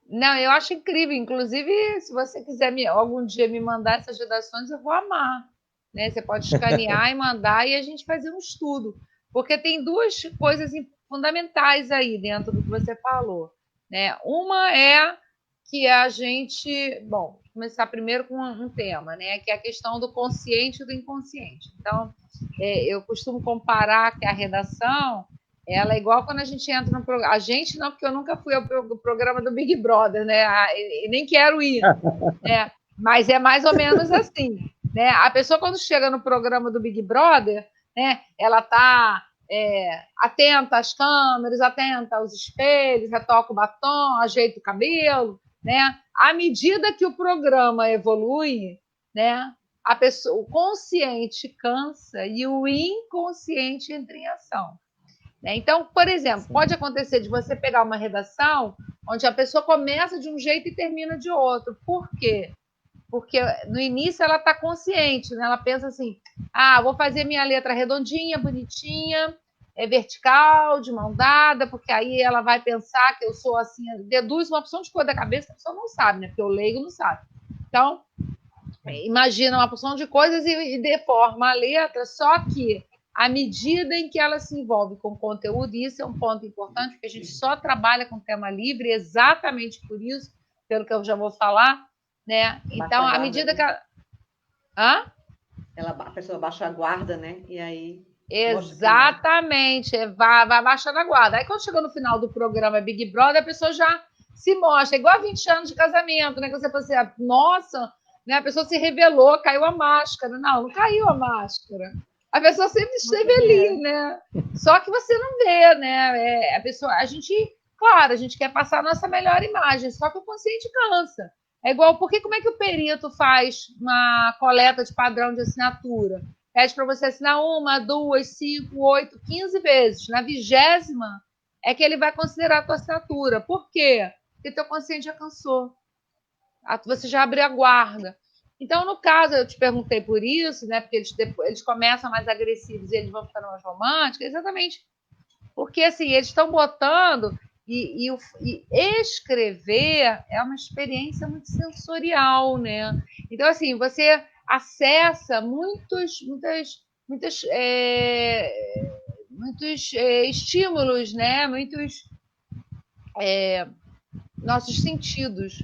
Não, eu acho incrível. Inclusive, se você quiser algum dia me mandar essas redações, eu vou amar. Né? Você pode escanear e mandar e a gente fazer um estudo. Porque tem duas coisas fundamentais aí dentro do que você falou. Né? Uma é que a gente... Bom, vou começar primeiro com um tema, né? Que é a questão do consciente e do inconsciente. Então, eu costumo comparar que a redação... Ela é igual quando a gente entra no programa. A gente não, porque eu nunca fui ao programa do Big Brother, né? E nem quero ir. Né? Mas é mais ou menos assim. Né? A pessoa, quando chega no programa do Big Brother, né, ela está atenta às câmeras, atenta aos espelhos, retoca o batom, ajeita o cabelo. Né? À medida que o programa evolui, né, o consciente cansa e o inconsciente entra em ação. Então, por exemplo, pode acontecer de você pegar uma redação onde a pessoa começa de um jeito e termina de outro. Por quê? Porque no início ela está consciente, né? Ela pensa assim, vou fazer minha letra redondinha, bonitinha, vertical, de mão dada, porque aí ela vai pensar que eu sou assim, deduz uma opção de coisa da cabeça que a pessoa não sabe, né? Porque o leigo não sabe. Então, imagina uma porção de coisas e deforma a letra, só que à medida em que ela se envolve com o conteúdo, e isso é um ponto importante, porque a gente só trabalha com tema livre exatamente por isso, pelo que eu já vou falar, né? Então, à medida que ela... A pessoa baixa a guarda, né? E aí Exatamente, vai baixando a guarda. Aí quando chegou no final do programa Big Brother, a pessoa já se mostra, igual a 20 anos de casamento, né? Que você pensa assim, nossa, né? A pessoa se revelou, caiu a máscara. Não caiu a máscara. A pessoa sempre esteve ali, né? Só que você não vê, né? A gente, claro, a gente quer passar a nossa melhor imagem, só que o consciente cansa. É igual, porque como é que o perito faz uma coleta de padrão de assinatura? Pede para você assinar 1, 2, 5, 8, 15 vezes. Na 20ª é que ele vai considerar a tua assinatura. Por quê? Porque teu consciente já cansou. Você já abriu a guarda. Então, no caso, eu te perguntei por isso, né? Porque eles começam mais agressivos e eles vão ficando mais românticos, exatamente porque assim, eles estão botando. E escrever é uma experiência muito sensorial, né? Então, assim, você acessa muitos estímulos, né? Muitos nossos sentidos,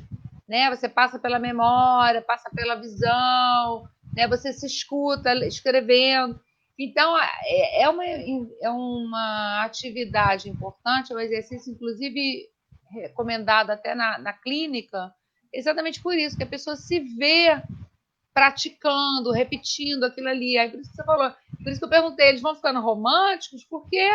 né? Você passa pela memória, passa pela visão, né? Você se escuta escrevendo. Então, é uma atividade importante, é um exercício, inclusive, recomendado até na clínica, exatamente por isso, que a pessoa se vê praticando, repetindo aquilo ali. Aí, por isso que você falou, por isso que eu perguntei, eles vão ficando românticos porque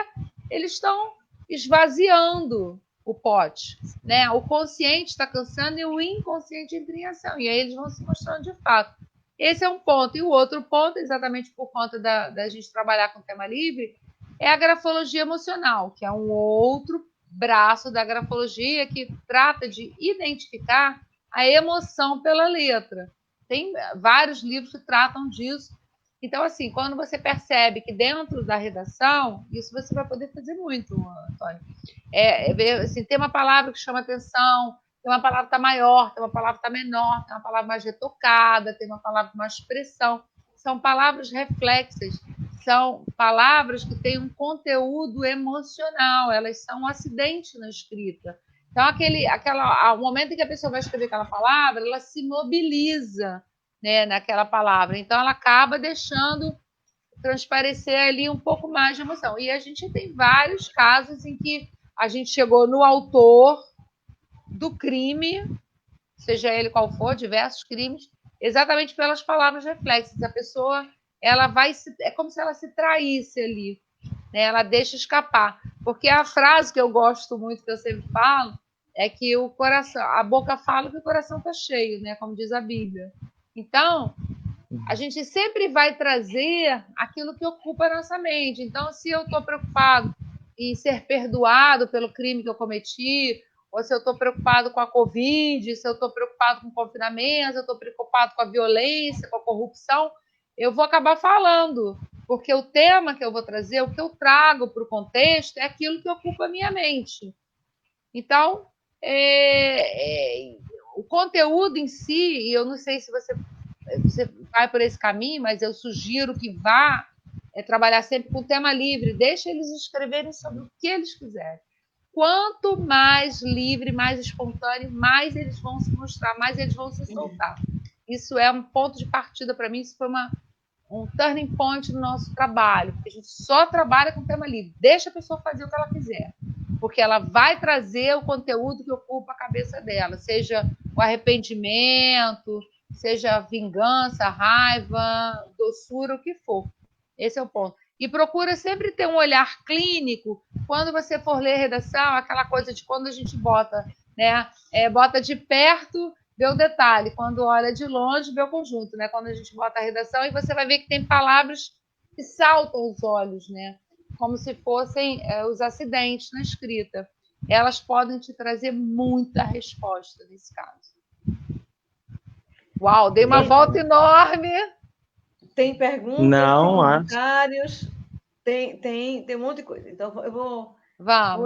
eles estão esvaziando o pote, né? O consciente está cansando e o inconsciente entra em ação, e aí eles vão se mostrando de fato. Esse é um ponto. E o outro ponto, exatamente por conta da gente trabalhar com o tema livre, é a grafologia emocional, que é um outro braço da grafologia que trata de identificar a emoção pela letra. Tem vários livros que tratam disso. Então, assim, quando você percebe que dentro da redação, isso você vai poder fazer muito, Antônio. Assim, tem uma palavra que chama atenção, tem uma palavra que está maior, tem uma palavra que está menor, tem uma palavra mais retocada, tem uma palavra com mais expressão. São palavras reflexas, são palavras que têm um conteúdo emocional, elas são um acidente na escrita. Então, ao momento em que a pessoa vai escrever aquela palavra, ela se mobiliza, né, naquela palavra. Então, ela acaba deixando transparecer ali um pouco mais de emoção. E a gente tem vários casos em que a gente chegou no autor do crime, seja ele qual for, diversos crimes, exatamente pelas palavras reflexas. A pessoa, é como se ela se traísse ali, né? Ela deixa escapar. Porque a frase que eu gosto muito, que eu sempre falo, é que a boca fala que o coração está cheio, né? Como diz a Bíblia. Então, a gente sempre vai trazer aquilo que ocupa a nossa mente. Então, se eu estou preocupado em ser perdoado pelo crime que eu cometi, ou se eu estou preocupado com a Covid, se eu estou preocupado com o confinamento, se eu estou preocupado com a violência, com a corrupção, eu vou acabar falando, porque o tema que eu vou trazer, o que eu trago para o contexto, é aquilo que ocupa a minha mente. Então, o conteúdo em si, e eu não sei se você vai por esse caminho, mas eu sugiro que vá trabalhar sempre com tema livre, deixa eles escreverem sobre o que eles quiserem. Quanto mais livre, mais espontâneo, mais eles vão se mostrar, mais eles vão se soltar. Isso é um ponto de partida para mim, isso foi um turning point no nosso trabalho, porque a gente só trabalha com tema livre, deixa a pessoa fazer o que ela quiser, porque ela vai trazer o conteúdo que ocupa a cabeça dela, seja o arrependimento, seja vingança, raiva, doçura, o que for. Esse é o ponto. E procura sempre ter um olhar clínico quando você for ler redação, aquela coisa de quando a gente bota, né? Bota de perto, vê o detalhe. Quando olha de longe, vê o conjunto, né? Quando a gente bota a redação, e você vai ver que tem palavras que saltam os olhos, né? Como se fossem os acidentes na escrita. Elas podem te trazer muita resposta nesse caso. Uau, dei uma volta enorme. Tem perguntas, não, tem comentários, tem um monte de coisa. Então, eu vou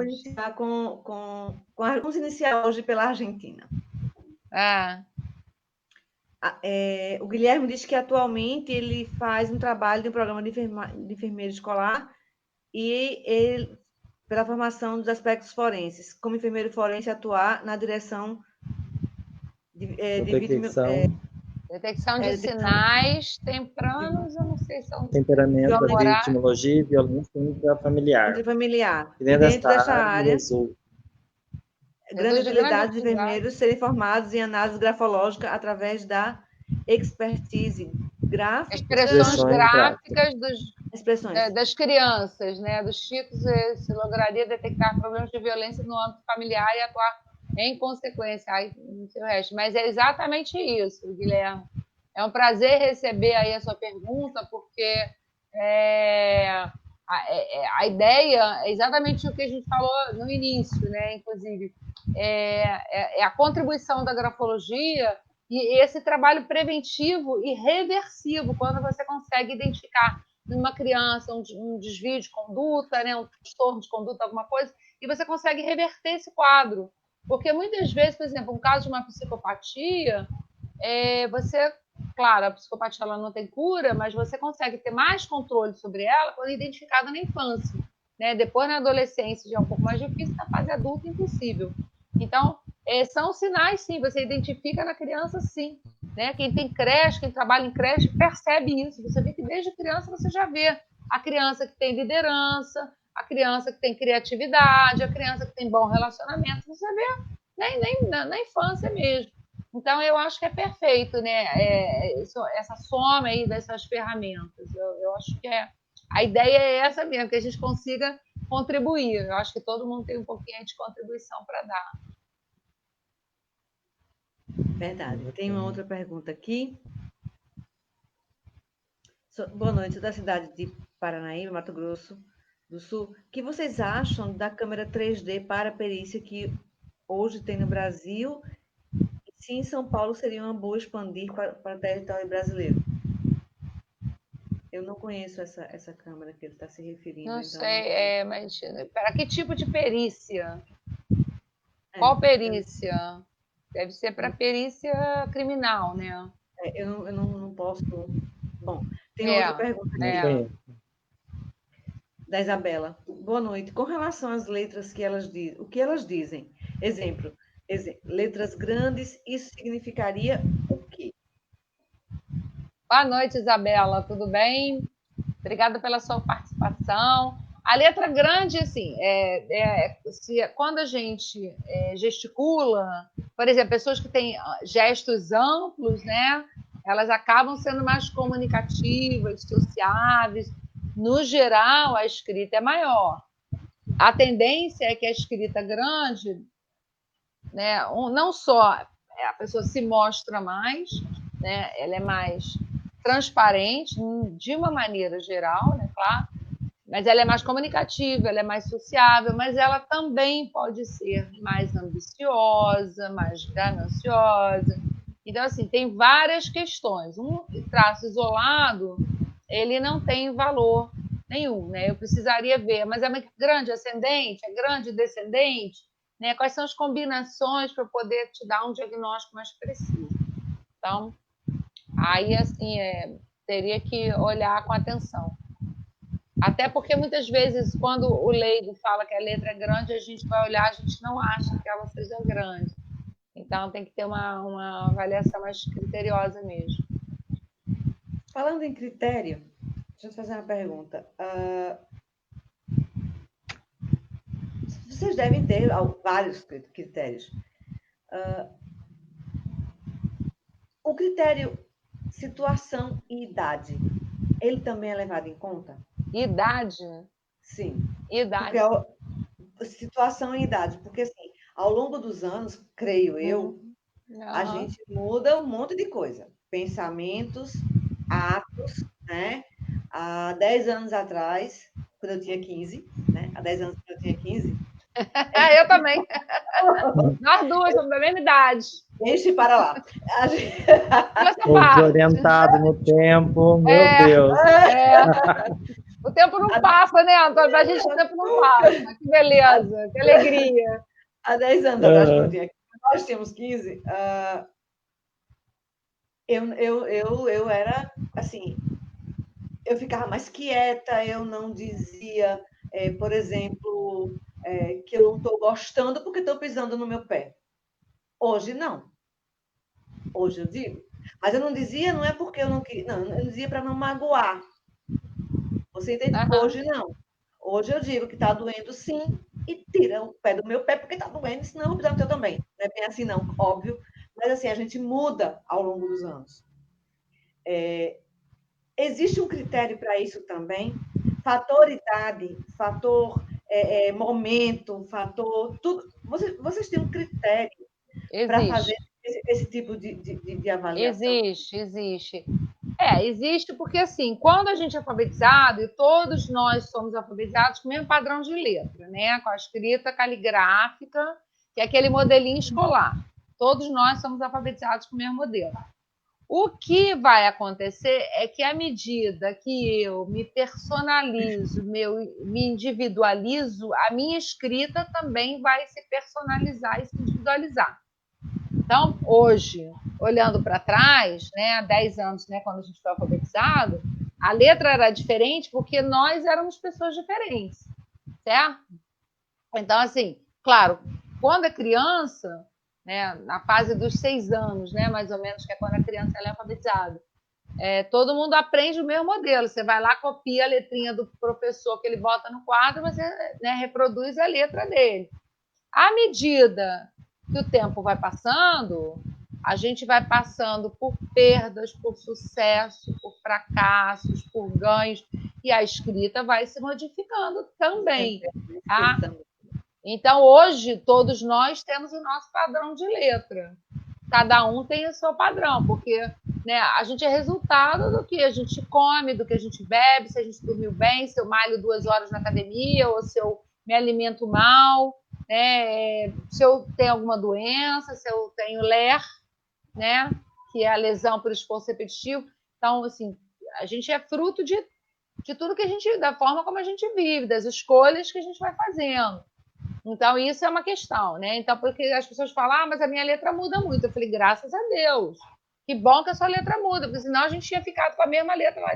iniciar vamos iniciar hoje pela Argentina. O Guilherme diz que atualmente ele faz um trabalho de um programa de enfermeiro escolar e ele, pela formação dos aspectos forenses, como enfermeiro forense, atuar na direção de Detecção de sinais tempranos, eu não sei se são... Temperamento, vitimologia e violência intrafamiliar. Intrafamiliar. E dentro dessa área, grandes habilidades de enfermeiros serem formados em análise grafológica através da expertise gráfica. Expressões gráficas expressões. Das crianças, né? Dos chicos, se lograria detectar problemas de violência no âmbito familiar e atuar em consequência. Aí, não sei o resto. Mas é exatamente isso, Guilherme. É um prazer receber aí a sua pergunta, porque a ideia é exatamente o que a gente falou no início, né? Inclusive, é a contribuição da grafologia e esse trabalho preventivo e reversivo, quando você consegue identificar numa criança um desvio de conduta, né? Um transtorno de conduta, alguma coisa, e você consegue reverter esse quadro. Porque muitas vezes, por exemplo, um caso de uma psicopatia, você... Claro, a psicopatia ela não tem cura, mas você consegue ter mais controle sobre ela quando identificada na infância. Né? Depois, na adolescência, já é um pouco mais difícil, na fase adulta, impossível. Então, são sinais, sim, você identifica na criança, sim. Né? Quem tem creche, quem trabalha em creche, percebe isso. Você vê que desde criança você já vê a criança que tem liderança, a criança que tem criatividade, a criança que tem bom relacionamento, você vê nem na infância mesmo. Então, eu acho que é perfeito, né? Essa soma aí dessas ferramentas. Eu acho que a ideia é essa mesmo, que a gente consiga contribuir. Eu acho que todo mundo tem um pouquinho de contribuição para dar. Verdade. Tem uma outra pergunta aqui. Boa noite, sou da cidade de Paranaíba, Mato Grosso do Sul. O que vocês acham da câmera 3D para perícia que hoje tem no Brasil? Se em São Paulo seria uma boa expandir para o território brasileiro? Eu não conheço essa câmera que ele está se referindo. Não então sei, mas para que tipo de perícia? Qual perícia? Deve ser para perícia criminal, né? Eu não posso... Bom, tem outra pergunta aqui. Da Isabela. Boa noite. Com relação às letras que elas dizem, o que elas dizem? Exemplo, letras grandes, isso significaria o quê? Boa noite, Isabela. Tudo bem? Obrigada pela sua participação. A letra grande, assim, quando a gente gesticula, por exemplo, pessoas que têm gestos amplos, né? Elas acabam sendo mais comunicativas, sociáveis. No geral, a escrita é maior. A tendência é que a escrita grande, né, não só a pessoa se mostra mais, né, ela é mais transparente, de uma maneira geral, né, claro, mas ela é mais comunicativa, ela é mais sociável, mas ela também pode ser mais ambiciosa, mais gananciosa. Então, assim, tem várias questões. Um traço isolado, ele não tem valor nenhum, né? Eu precisaria ver, mas é grande ascendente, é grande descendente, né? Quais são as combinações para poder te dar um diagnóstico mais preciso? Então, aí, assim, teria que olhar com atenção. Até porque, muitas vezes, quando o leigo fala que a letra é grande, a gente vai olhar, a gente não acha que ela seja grande. Então, tem que ter uma avaliação mais criteriosa mesmo. Falando em critério, deixa eu fazer uma pergunta. Vocês devem ter vários critérios. O critério situação e idade, ele também é levado em conta? Idade? Sim. Idade. Porque situação e idade, porque assim, ao longo dos anos, creio eu, a gente muda um monte de coisa. Pensamentos, atos, né? Há 10 anos atrás, quando eu tinha 15, né? Há 10 anos quando eu tinha 15. Eu também. Nós duas, somos da mesma idade. Deixe para lá. Desorientado no tempo, meu Deus. O tempo não passa, né, Antônio? Pra gente o tempo não passa. Que beleza, que alegria. Há 10 anos atrás, quando eu tinha 15, nós tínhamos 15, eu era, assim, eu ficava mais quieta, eu não dizia, por exemplo, que eu não estou gostando porque estou pisando no meu pé. Hoje, não. Hoje eu digo. Mas eu não dizia, não é porque eu não queria, não, eu dizia para não magoar. Você entende? Hoje não. Hoje eu digo que está doendo sim e tira o pé do meu pé porque está doendo, senão eu vou pisar no teu também. Não é bem assim não, óbvio. Mas assim, a gente muda ao longo dos anos. Existe um critério para isso também? Fator idade, fator momento, fator... tudo. Vocês têm um critério para fazer esse tipo de avaliação? Existe. Existe porque, assim, quando a gente é alfabetizado, e todos nós somos alfabetizados com o mesmo padrão de letra, né? Com a escrita caligráfica, que é aquele modelinho escolar. Todos nós somos alfabetizados com o mesmo modelo. O que vai acontecer é que, à medida que eu me personalizo, me individualizo, a minha escrita também vai se personalizar e se individualizar. Então, hoje, olhando para trás, né, há 10 anos, né, quando a gente foi alfabetizado, a letra era diferente porque nós éramos pessoas diferentes, certo? Então, assim, claro, quando é criança, né, na fase dos 6 anos, né, mais ou menos, que é quando a criança é alfabetizada, todo mundo aprende o mesmo modelo. Você vai lá, copia a letrinha do professor que ele bota no quadro, você, né, reproduz a letra dele. À medida que o tempo vai passando, a gente vai passando por perdas, por sucesso, por fracassos, por ganhos, e a escrita vai se modificando também, tá? Então, hoje, todos nós temos o nosso padrão de letra. Cada um tem o seu padrão, porque, né, a gente é resultado do que a gente come, do que a gente bebe, se a gente dormiu bem, se eu malho 2 horas na academia, ou se eu me alimento mal, né, se eu tenho alguma doença, se eu tenho LER, né, que é a lesão por esforço repetitivo. Então, assim, a gente é fruto de tudo que a gente, da forma como a gente vive, das escolhas que a gente vai fazendo. Então, isso é uma questão, né? Então, porque as pessoas falam, mas a minha letra muda muito. Eu falei, graças a Deus. Que bom que a sua letra muda, porque senão a gente tinha ficado com a mesma letra lá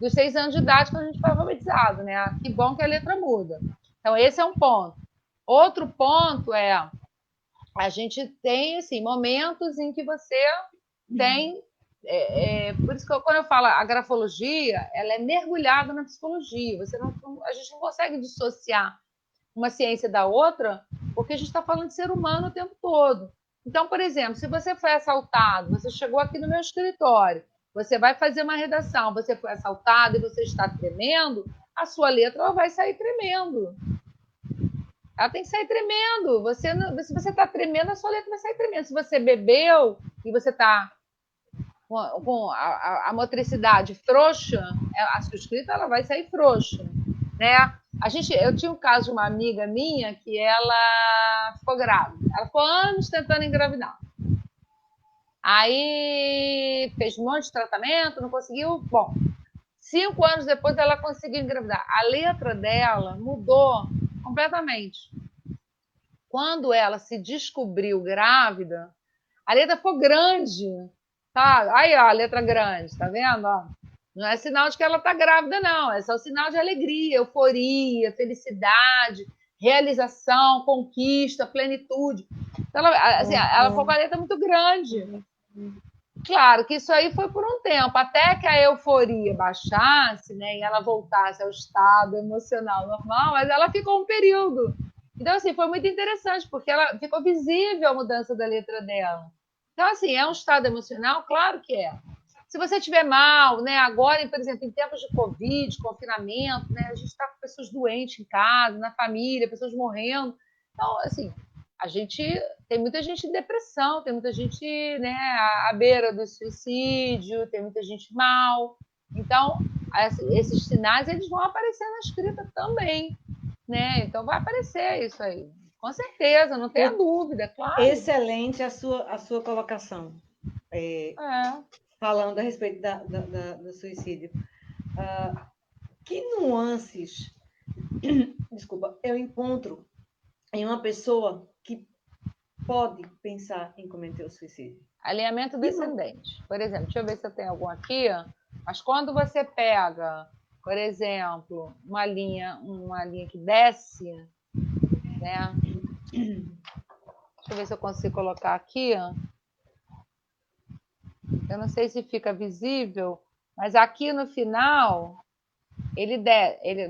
dos 6 anos de idade quando a gente foi alfabetizado, né? Que bom que a letra muda. Então, esse é um ponto. Outro ponto é, a gente tem, assim, momentos em que você tem... por isso que quando eu falo a grafologia, ela é mergulhada na psicologia. A gente não consegue dissociar uma ciência da outra, porque a gente está falando de ser humano o tempo todo. Então, por exemplo, se você foi assaltado, você chegou aqui no meu escritório, você vai fazer uma redação, você foi assaltado e você está tremendo, a sua letra ela vai sair tremendo. Ela tem que sair tremendo. Se você está tremendo, a sua letra vai sair tremendo. Se você bebeu e você está com a motricidade frouxa, a sua escrita ela vai sair frouxa, né? Eu tinha um caso de uma amiga minha que ela ficou grávida. Ela ficou anos tentando engravidar. Aí fez um monte de tratamento, não conseguiu. Bom, 5 anos depois ela conseguiu engravidar. A letra dela mudou completamente. Quando ela se descobriu grávida, a letra ficou grande. Tá? Aí, ó, a letra grande, tá vendo? Ó. Não é sinal de que ela está grávida, não. É só sinal de alegria, euforia, felicidade, realização, conquista, plenitude. Então, ela ficou com a letra muito grande. Claro que isso aí foi por um tempo, até que a euforia baixasse, né, e ela voltasse ao estado emocional normal, mas ela ficou um período. Então, assim, foi muito interessante, porque ela ficou visível a mudança da letra dela. Então, assim, é um estado emocional? Claro que é. Se você estiver mal, né, agora, por exemplo, em tempos de Covid, confinamento, né, a gente está com pessoas doentes em casa, na família, pessoas morrendo. Então, assim, tem muita gente em depressão, tem muita gente, né, à beira do suicídio, tem muita gente mal. Então, esses sinais eles vão aparecer na escrita também, né? Então vai aparecer isso aí, com certeza, não tenha dúvida, claro. Excelente a sua colocação. Falando a respeito do suicídio. Que nuances, desculpa, eu encontro em uma pessoa que pode pensar em cometer o suicídio? Alinhamento descendente. Por exemplo, deixa eu ver se eu tenho algum aqui. Mas quando você pega, por exemplo, uma linha que desce, né? Deixa eu ver se eu consigo colocar aqui. Eu não sei se fica visível, mas aqui no final,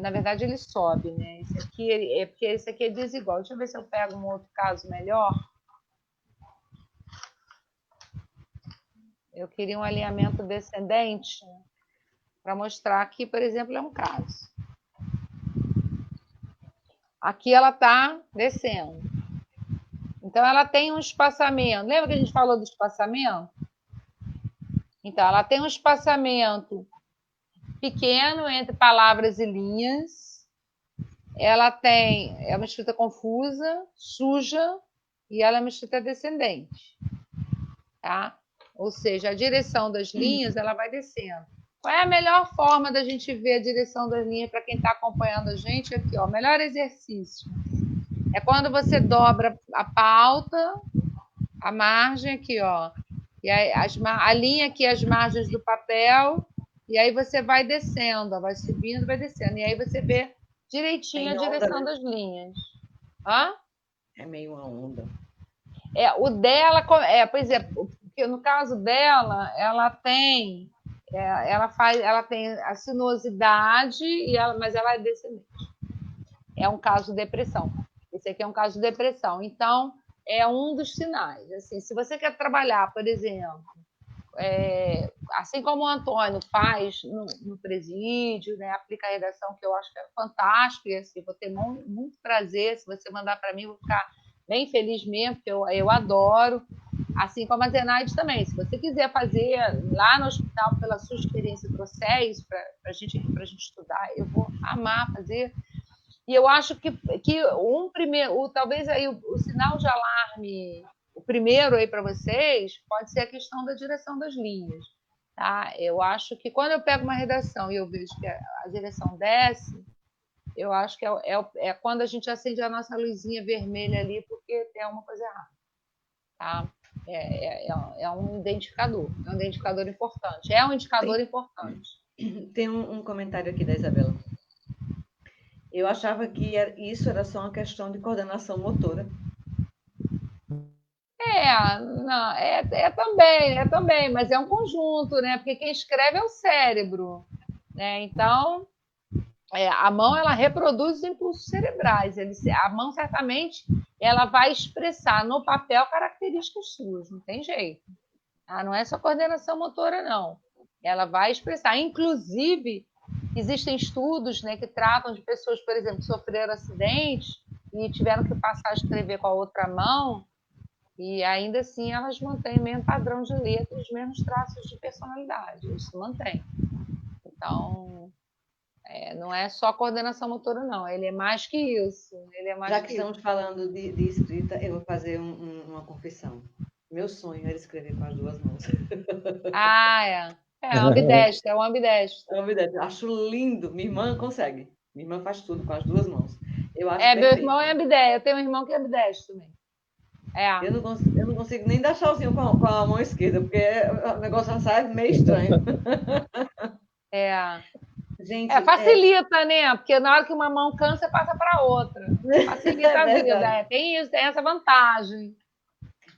na verdade, ele sobe, né? Esse aqui, porque esse aqui é desigual. Deixa eu ver se eu pego um outro caso melhor. Eu queria um alinhamento descendente para mostrar aqui, por exemplo, é um caso. Aqui ela está descendo. Então, ela tem um espaçamento. Lembra que a gente falou do espaçamento? Então, ela tem um espaçamento pequeno entre palavras e linhas. Ela é uma escrita confusa, suja, e ela é uma escrita descendente. Tá? Ou seja, a direção das linhas ela vai descendo. Qual é a melhor forma da gente ver a direção das linhas para quem está acompanhando a gente? Aqui, ó, o melhor exercício é quando você dobra a pauta, a margem aqui, ó, e aí a linha aqui, as margens do papel, e aí você vai descendo, ó, vai subindo, vai descendo, e aí você vê direitinho a direção das linhas. Hã? É meio uma onda. O dela, pois é, porque no caso dela, ela tem a sinuosidade, mas ela é descendente. É um caso de depressão. Esse aqui é um caso de depressão. Então, é um dos sinais. Assim, se você quer trabalhar, por exemplo, assim como o Antônio faz no presídio, né, aplica a redação, que eu acho que é fantástico, e assim, vou ter muito prazer, se você mandar para mim, vou ficar bem feliz mesmo, porque eu adoro. Assim como a Zenaide também. Se você quiser fazer lá no hospital, pela sua experiência, trouxer isso para a gente estudar, eu vou amar fazer. E eu acho que talvez aí o sinal de alarme, o primeiro aí para vocês, pode ser a questão da direção das linhas. Tá? Eu acho que quando eu pego uma redação e eu vejo que a direção desce, eu acho que é quando a gente acende a nossa luzinha vermelha ali, porque tem alguma coisa errada. Tá? É um identificador importante. É um indicador importante. Tem um comentário aqui da Isabela. Eu achava que isso era só uma questão de coordenação motora. Não, também, mas é um conjunto, né? Porque quem escreve é o cérebro, né? Então, a mão ela reproduz os impulsos cerebrais. A mão certamente ela vai expressar no papel características suas, não tem jeito. Não é só coordenação motora, não. Ela vai expressar. Inclusive, existem estudos, né, que tratam de pessoas, por exemplo, que sofreram acidentes e tiveram que passar a escrever com a outra mão, e ainda assim elas mantêm o mesmo padrão de letra, os mesmos traços de personalidade. Isso mantém. Então, não é só coordenação motora, não. Ele é mais que isso. Já que estamos falando de escrita, eu vou fazer uma confissão. Meu sonho era escrever com as duas mãos. É ambidestro, é um ambidestro. Acho lindo. Minha irmã consegue. Minha irmã faz tudo com as duas mãos. Eu acho meu irmão é ambidestro. Eu tenho um irmão que é ambidestro também. Eu não consigo nem dar tchauzinho com a mão esquerda, porque o negócio já sai meio estranho. Gente, facilita, né? Porque na hora que uma mão cansa, passa para outra. Facilita a vida. Tem isso, tem essa vantagem.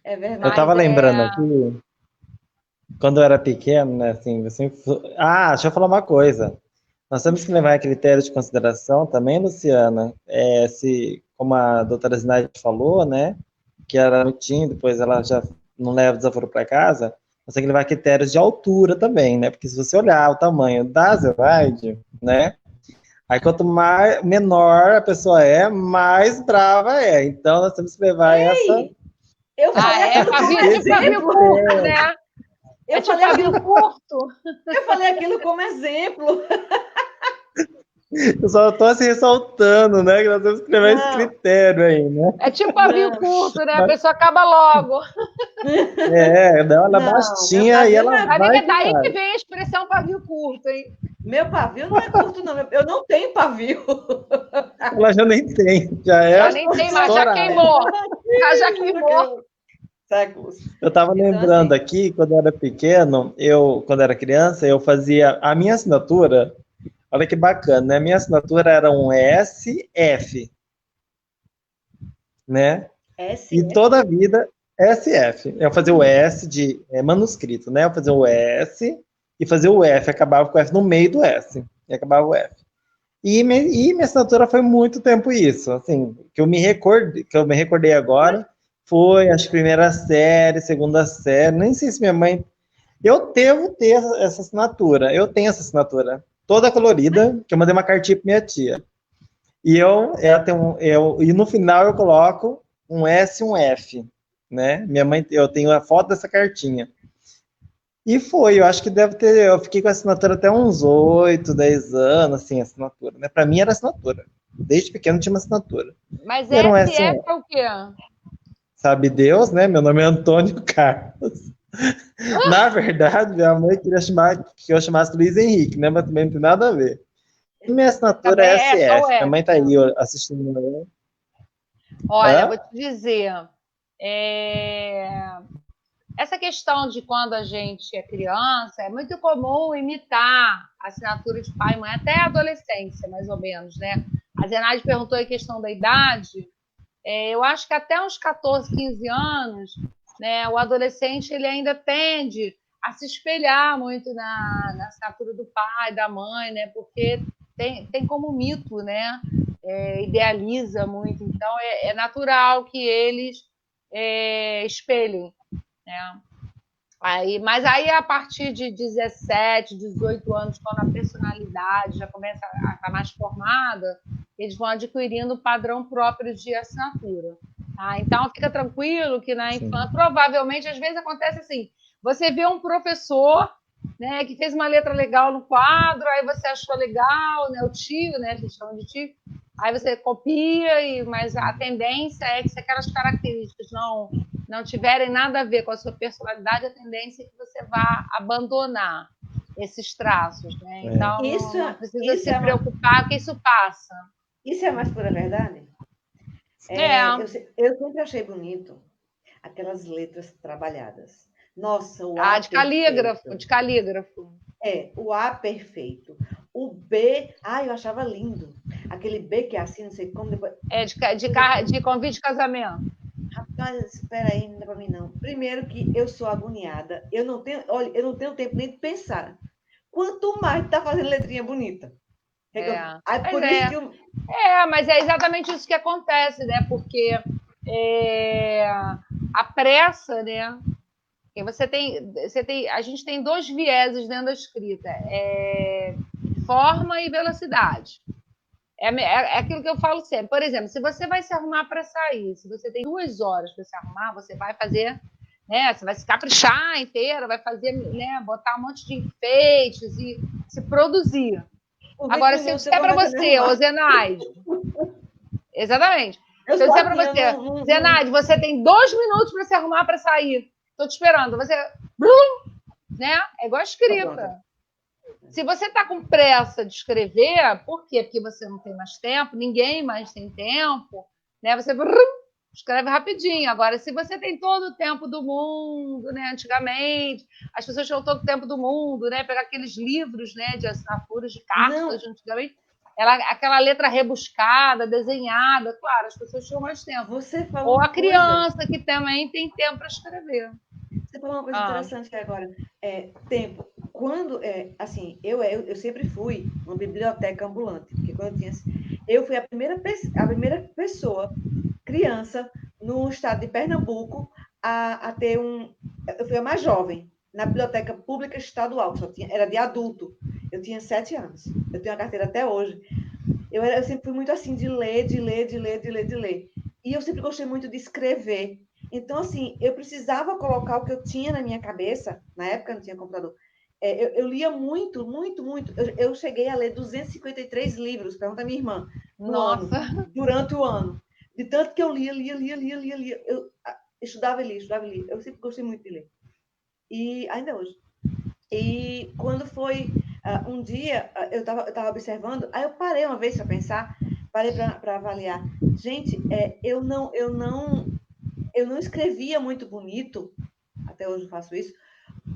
É verdade. Eu estava lembrando aqui, quando eu era pequeno, né, assim, deixa eu falar uma coisa. Nós temos que levar a critério de consideração também, Luciana, como a doutora Zinaide falou, né, que era no TIM, depois ela já não leva o desaforo para casa, nós temos que levar critérios de altura também, né, porque se você olhar o tamanho da Zinaide, né, aí quanto menor a pessoa mais brava é. Então nós temos que levar essa... Eu falei pavio curto, né? Pavio curto. Eu falei aquilo como exemplo. Eu só estou assim ressaltando, né? Que nós temos que levar esse critério aí, né? É tipo pavio curto, né? A pessoa acaba logo. Dá uma baixinha e ela vai... É daí que vem a expressão pavio curto, hein? Meu pavio não é curto, não. Eu não tenho pavio. Ela já nem tem. Já nem tem mais, já queimou. Já queimou. Séculos. Eu estava lembrando aqui, quando eu era pequeno, quando eu era criança, eu fazia a minha assinatura. Olha que bacana, né? Minha assinatura era um SF, né? SF? E toda a vida SF. Eu fazia o S de manuscrito, né? Eu fazia o S e fazia o F, acabava com o F no meio do S, e acabava o F. E minha assinatura foi muito tempo isso, assim, que eu me recordei agora, foi, acho que primeira série, segunda série, nem sei se minha mãe... Eu devo ter essa assinatura, eu tenho essa assinatura, toda colorida, que eu mandei uma cartinha pra minha tia. E e no final eu coloco um S e um F, né? Minha mãe, eu tenho a foto dessa cartinha. E eu acho que eu fiquei com a assinatura até uns 8, 10 anos, assim, a assinatura, né? Para mim era assinatura. Desde pequeno tinha uma assinatura. Mas Era um SF S1. é o quê? Sabe Deus, né? Meu nome é Antônio Carlos. Na verdade, minha mãe queria que eu chamasse Luiz Henrique, né? Mas também não tem nada a ver. E minha assinatura é SF. Minha mãe tá aí assistindo. Olha, vou te dizer, essa questão de quando a gente é criança, é muito comum imitar a assinatura de pai e mãe, até a adolescência, mais ou menos, né? A Zenaide perguntou a questão da idade. Eu acho que até uns 14, 15 anos, né, o adolescente ele ainda tende a se espelhar muito na assinatura do pai, da mãe, né? Porque tem como mito, né? Idealiza muito. Então, é natural que eles espelhem, né? Mas aí, a partir de 17, 18 anos, quando a personalidade já começa a estar mais formada, eles vão adquirindo o padrão próprio de assinatura. Tá? Então, fica tranquilo que na infância, provavelmente, às vezes acontece assim, você vê um professor, né, que fez uma letra legal no quadro, aí você achou legal, né, o tio, né, a gente chama de tio, aí você copia, mas a tendência é que se aquelas características não tiverem nada a ver com a sua personalidade, a tendência é que você vá abandonar esses traços, né? Então, não precisa se preocupar que isso passa. Isso é a mais pura verdade? Eu sempre achei bonito aquelas letras trabalhadas. Nossa, o A de calígrafo, de calígrafo. O A perfeito. O B, eu achava lindo. Aquele B que é assim, não sei como, depois... de convite de casamento. Rapaz, espera aí, não dá pra mim não. Primeiro que eu sou agoniada, eu não tenho tempo nem de pensar. Quanto mais tá fazendo letrinha bonita. Mas é exatamente isso que acontece, né? Porque a pressa, né? A gente tem dois vieses dentro da escrita, forma e velocidade. É aquilo que eu falo sempre. Por exemplo, se você vai se arrumar para sair, se você tem 2 horas para se arrumar, você vai fazer, né? Você vai se caprichar inteira, vai fazer, né? Botar um monte de enfeites e se produzir. Agora, se eu disser para você, Zenaide, exatamente. Se eu disser para você, Zenaide, você tem 2 minutos para se arrumar para sair. Estou te esperando. Você, né? É igual a escrita. Se você está com pressa de escrever, por quê? Porque você não tem mais tempo, ninguém mais tem tempo, né? Você escreve rapidinho. Agora, se você tem todo o tempo do mundo, né? Antigamente, as pessoas tinham todo o tempo do mundo, né? Pegar aqueles livros, né? De assinaturas, de cartas, antigamente. Aquela letra rebuscada, desenhada, claro, as pessoas tinham mais tempo. Ou a criança, que também tem tempo para escrever. Você falou uma coisa interessante agora. Tempo. Quando, assim, eu sempre fui uma biblioteca ambulante, porque quando eu fui a primeira pessoa, criança, no estado de Pernambuco, a ter eu fui a mais jovem, na biblioteca pública estadual, era de adulto. Eu tinha 7 anos. Eu tenho a carteira até hoje. Eu sempre fui muito assim, de ler. E eu sempre gostei muito de escrever. Então, assim, eu precisava colocar o que eu tinha na minha cabeça. Na época não tinha computador. Eu lia muito. Eu cheguei a ler 253 livros, pergunta a minha irmã, durante o ano. De tanto que eu lia. Eu estudava e lia. Eu sempre gostei muito de ler. E ainda hoje. E quando foi um dia, eu estava observando, aí eu parei uma vez para pensar, parei para avaliar. Gente, eu não escrevia muito bonito, até hoje eu faço isso,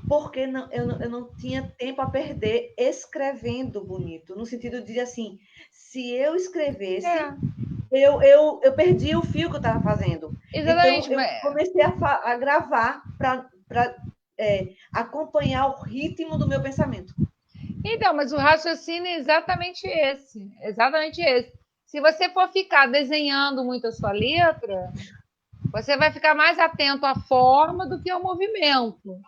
porque eu não tinha tempo a perder escrevendo bonito, no sentido de, assim, se eu escrevesse, eu perdi o fio que eu estava fazendo. Exatamente. Então, eu comecei a gravar para acompanhar o ritmo do meu pensamento. Então, mas o raciocínio é exatamente esse. Exatamente esse. Se você for ficar desenhando muito a sua letra, você vai ficar mais atento à forma do que ao movimento,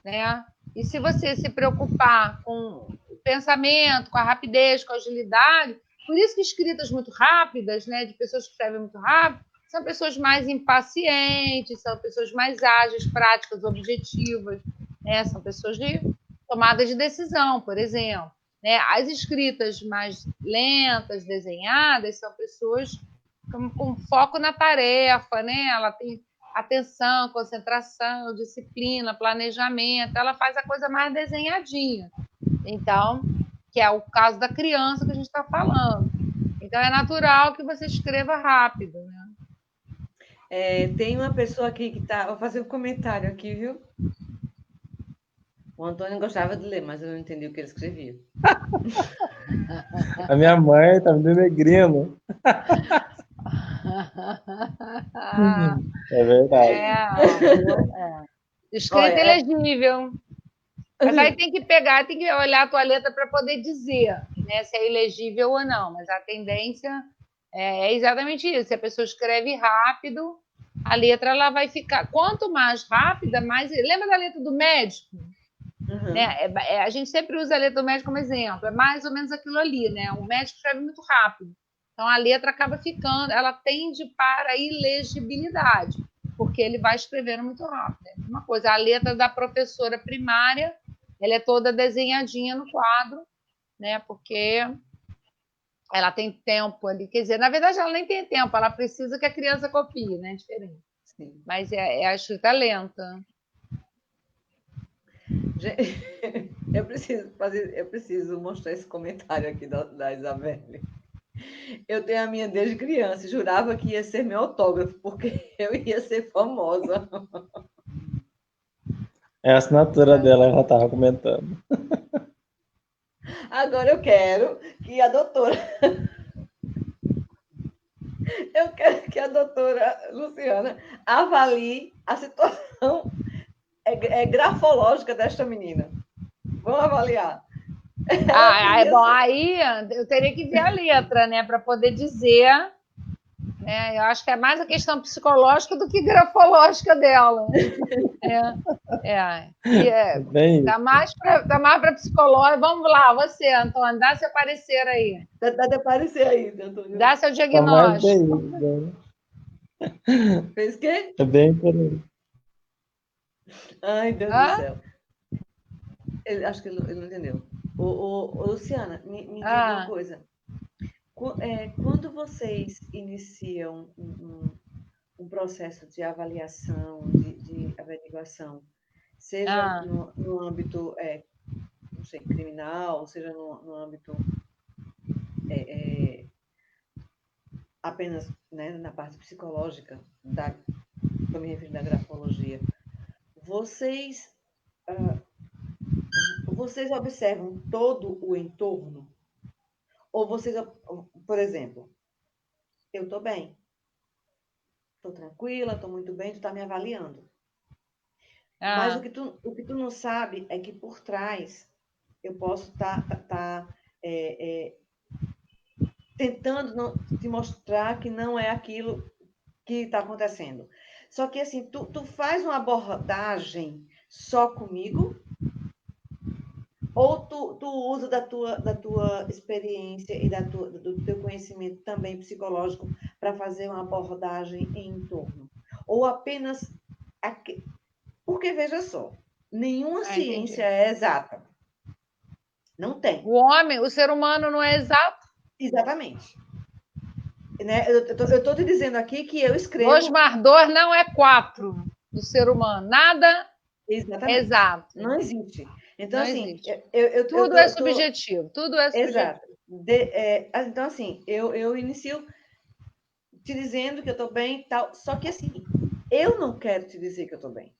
né? E se você se preocupar com o pensamento, com a rapidez, com a agilidade, por isso que escritas muito rápidas, né, de pessoas que escrevem muito rápido, são pessoas mais impacientes, são pessoas mais ágeis, práticas, objetivas, né? São pessoas de tomada de decisão, por exemplo. Né? As escritas mais lentas, desenhadas, são pessoas com foco na tarefa, né? Ela tem atenção, concentração, disciplina, planejamento, ela faz a coisa mais desenhadinha. Então, que é o caso da criança que a gente está falando. Então, é natural que você escreva rápido, né? Tem uma pessoa aqui que tá... Vou fazer um comentário aqui, viu? O Antônio gostava de ler, mas eu não entendi o que ele escrevia. A minha mãe tá me denegrindo. É verdade. Escrita ilegível. Mas aí tem que pegar, tem que olhar a tua letra para poder dizer, né, se é ilegível ou não. Mas a tendência é exatamente isso. Se a pessoa escreve rápido, a letra ela vai ficar... Quanto mais rápida, mais... Lembra da letra do médico? Uhum. Né? A gente sempre usa a letra do médico como exemplo. É mais ou menos aquilo ali, né? O médico escreve muito rápido. Então, a letra acaba ficando... Ela tende para a ilegibilidade, porque ele vai escrevendo muito rápido. É uma coisa, a letra da professora primária, ela é toda desenhadinha no quadro, né? Porque ela tem tempo ali. Quer dizer, na verdade, ela nem tem tempo. Ela precisa que a criança copie, né? É diferente. Sim. Mas é a escrita lenta. Eu preciso mostrar esse comentário aqui da Isabelle. Eu tenho a minha desde criança, jurava que ia ser meu autógrafo, porque eu ia ser famosa. É a assinatura dela, ela estava comentando. Agora eu quero que a doutora... Eu quero que a doutora Luciana avalie a situação grafológica desta menina. Vamos avaliar. Bom, aí eu teria que ver a letra, né, para poder dizer. Né, eu acho que é mais a questão psicológica do que grafológica dela. Tá mais para psicológica. Vamos lá, você, Antônio, dá seu parecer aí. Dá de aparecer aí, Antônio. Dá seu diagnóstico. Fez o quê? É bem por aí. Ai, Deus do céu. Acho que ele não entendeu. Luciana, me diga uma coisa. Quando vocês iniciam um processo de avaliação, de averiguação, seja no âmbito não sei, criminal, seja no âmbito apenas, né, na parte psicológica, estou me referindo à grafologia, vocês observam todo o entorno? Ou vocês, por exemplo, eu estou bem, estou tranquila, estou muito bem, tu está me avaliando. Mas o que tu não sabe é que por trás eu posso estar tentando te mostrar que não é aquilo que está acontecendo. Só que assim, tu faz uma abordagem só comigo? Ou tu usa da tua experiência e do teu conhecimento também psicológico para fazer uma abordagem em torno? Ou apenas... Porque, veja só, nenhuma ciência é exata. Não tem. O ser humano não é exato? Exatamente. Né? Eu estou te dizendo aqui que eu escrevo... 2 mais 2 não é 4 do ser humano. Nada exatamente. Exato. Não existe. Então, não assim... existe. Tudo é subjetivo. Tudo é subjetivo. Exato. Então, assim, eu inicio te dizendo que eu estou bem e tal. Só que, assim, eu não quero te dizer que eu estou bem.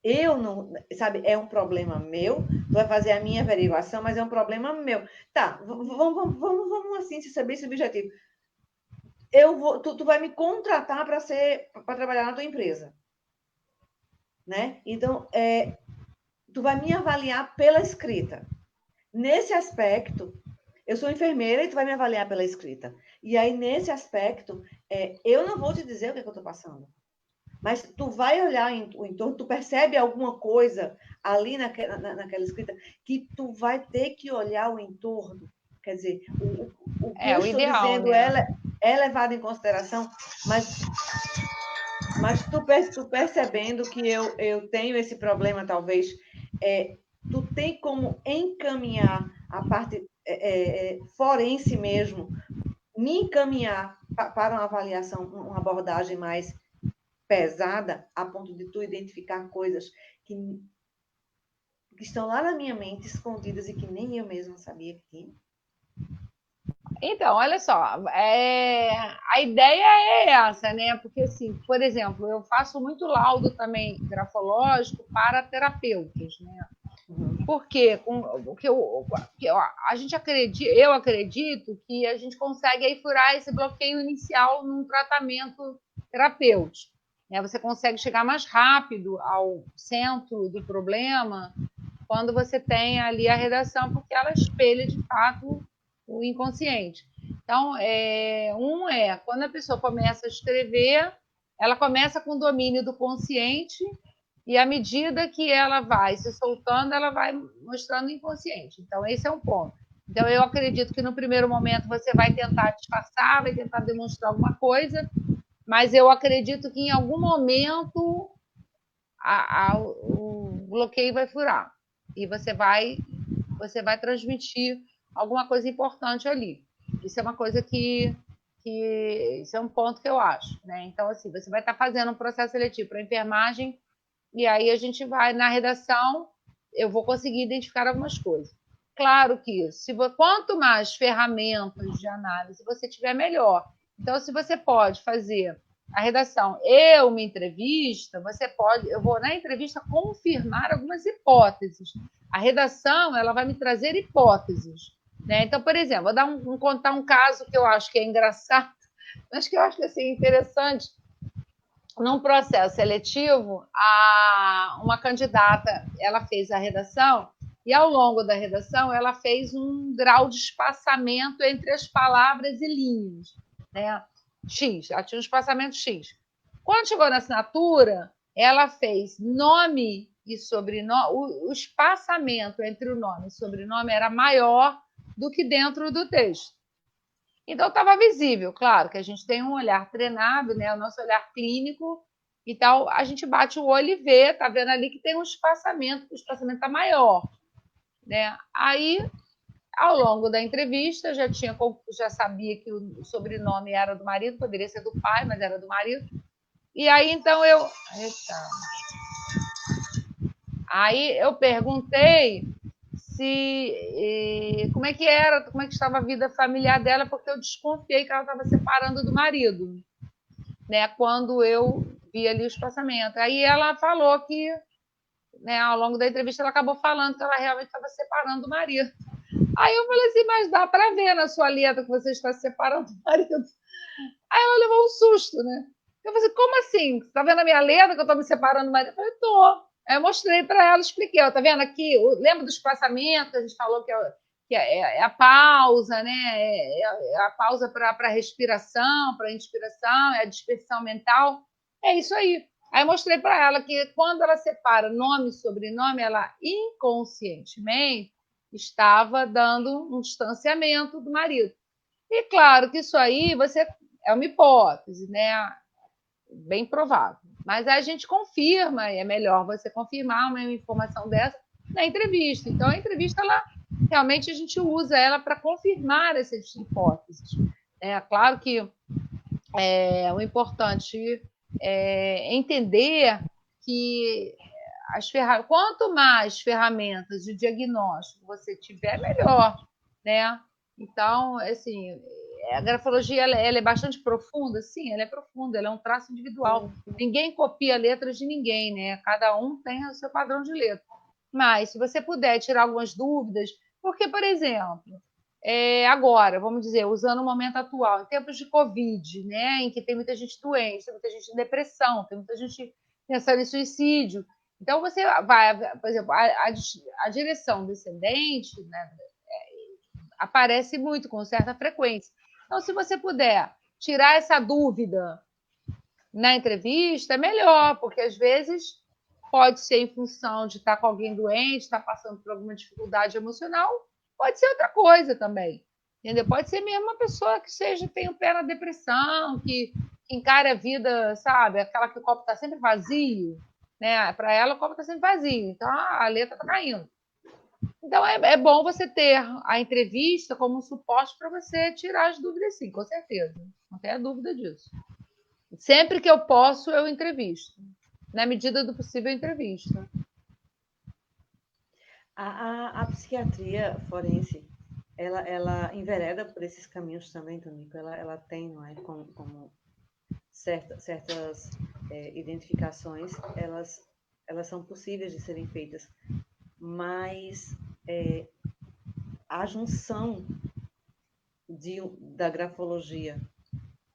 Eu não... Sabe, é um problema meu. Tu vai fazer a minha averiguação, mas é um problema meu. Tá, vamos assim, se ser bem subjetivo. tu vai me contratar para trabalhar na tua empresa, né? Então, tu vai me avaliar pela escrita. Nesse aspecto, eu sou enfermeira e tu vai me avaliar pela escrita. E aí, nesse aspecto, eu não vou te dizer o que eu estou passando. Mas tu vai olhar o entorno, tu percebe alguma coisa ali naquela escrita que tu vai ter que olhar o entorno. Quer dizer, o que eu estou ideal, dizendo né? é levado em consideração, mas tu percebendo que eu tenho esse problema, talvez, tu tem como encaminhar a parte forense mesmo, me encaminhar para uma avaliação, uma abordagem mais pesada, a ponto de tu identificar coisas que estão lá na minha mente, escondidas, e que nem eu mesma sabia que tinha? Então, olha só, a ideia é essa, né? Porque, assim, por exemplo, eu faço muito laudo também grafológico para terapeutas, né? Porque a gente eu acredito que a gente consegue aí furar esse bloqueio inicial num tratamento terapêutico. Né? Você consegue chegar mais rápido ao centro do problema quando você tem ali a redação, porque ela espelha de fato o inconsciente. Então, quando a pessoa começa a escrever, ela começa com o domínio do consciente, e à medida que ela vai se soltando, ela vai mostrando o inconsciente. Então, esse é um ponto. Então, eu acredito que no primeiro momento você vai tentar disfarçar, vai tentar demonstrar alguma coisa, mas eu acredito que em algum momento o bloqueio vai furar e você vai transmitir alguma coisa importante ali. Isso é uma coisa que isso é um ponto que eu acho, né? Então, assim, você vai estar fazendo um processo seletivo para enfermagem e aí a gente vai na redação, eu vou conseguir identificar algumas coisas. Claro que quanto mais ferramentas de análise você tiver, melhor. Então, se você pode fazer a redação uma entrevista, eu vou na entrevista confirmar algumas hipóteses. A redação, ela vai me trazer hipóteses. Né? Então, por exemplo, vou contar um caso que eu acho que é engraçado, mas que eu acho que assim, interessante. Num processo seletivo, uma candidata, ela fez a redação e ao longo da redação ela fez um grau de espaçamento entre as palavras e linhas, né? X, ela tinha um espaçamento X. Quando chegou na assinatura, ela fez nome e sobrenome, o espaçamento entre o nome e sobrenome era maior do que dentro do texto. Então, estava visível, claro, que a gente tem um olhar treinado, né? O nosso olhar clínico, e tal, a gente bate o olho e vê, tá vendo ali que tem um espaçamento, o espaçamento está maior, né? Aí, ao longo da entrevista, já sabia que o sobrenome era do marido, poderia ser do pai, mas era do marido. E aí, então, Aí eu perguntei como é que estava a vida familiar dela, porque eu desconfiei que ela estava separando do marido, né? Quando eu vi ali o espaçamento. Aí ela falou que, né, ao longo da entrevista, ela acabou falando que ela realmente estava separando do marido. Aí eu falei assim, mas dá para ver na sua letra que você está separando do marido. Aí ela levou um susto, né? Eu falei assim, como assim? Você está vendo a minha letra que eu estou me separando do marido? Eu falei, tô. Aí eu mostrei para ela, expliquei, ó, tá vendo aqui? Lembra do espaçamento? A gente falou que é a pausa, né? É a pausa para respiração, para inspiração, é a dispersão mental. É isso aí. Aí eu mostrei para ela que quando ela separa nome e sobrenome, ela inconscientemente estava dando um distanciamento do marido. E claro que isso aí é uma hipótese, né? Bem provável. Mas a gente confirma, e é melhor você confirmar uma informação dessa na entrevista. Então, a entrevista, realmente a gente usa ela para confirmar essas hipóteses. É claro que o importante é entender que quanto mais ferramentas de diagnóstico você tiver, melhor, né? Então, assim, a grafologia ela é bastante profunda, sim, ela é profunda, ela é um traço individual. Ninguém copia letras de ninguém, né? Cada um tem o seu padrão de letra. Mas, se você puder tirar algumas dúvidas, porque, por exemplo, agora, vamos dizer, usando o momento atual, em tempos de Covid, né, em que tem muita gente doente, tem muita gente em depressão, tem muita gente pensando em suicídio. Então, você vai, por exemplo, a direção descendente, né, aparece muito, com certa frequência. Então, se você puder tirar essa dúvida na entrevista, é melhor, porque às vezes pode ser em função de estar com alguém doente, estar passando por alguma dificuldade emocional, pode ser outra coisa também. Entendeu? Pode ser mesmo uma pessoa que tem o pé na depressão, que encara a vida, sabe, aquela que o copo está sempre vazio, né? Para ela o copo está sempre vazio, então a letra está caindo. Então é bom você ter a entrevista como um suporte para você tirar as dúvidas, sim, com certeza. Não tenha dúvida disso. Sempre que eu posso, eu entrevisto. Na medida do possível, eu entrevisto. A psiquiatria forense, ela envereda por esses caminhos também, Tonico. Ela tem, não é, como certas identificações, elas são possíveis de serem feitas, mas a junção da grafologia,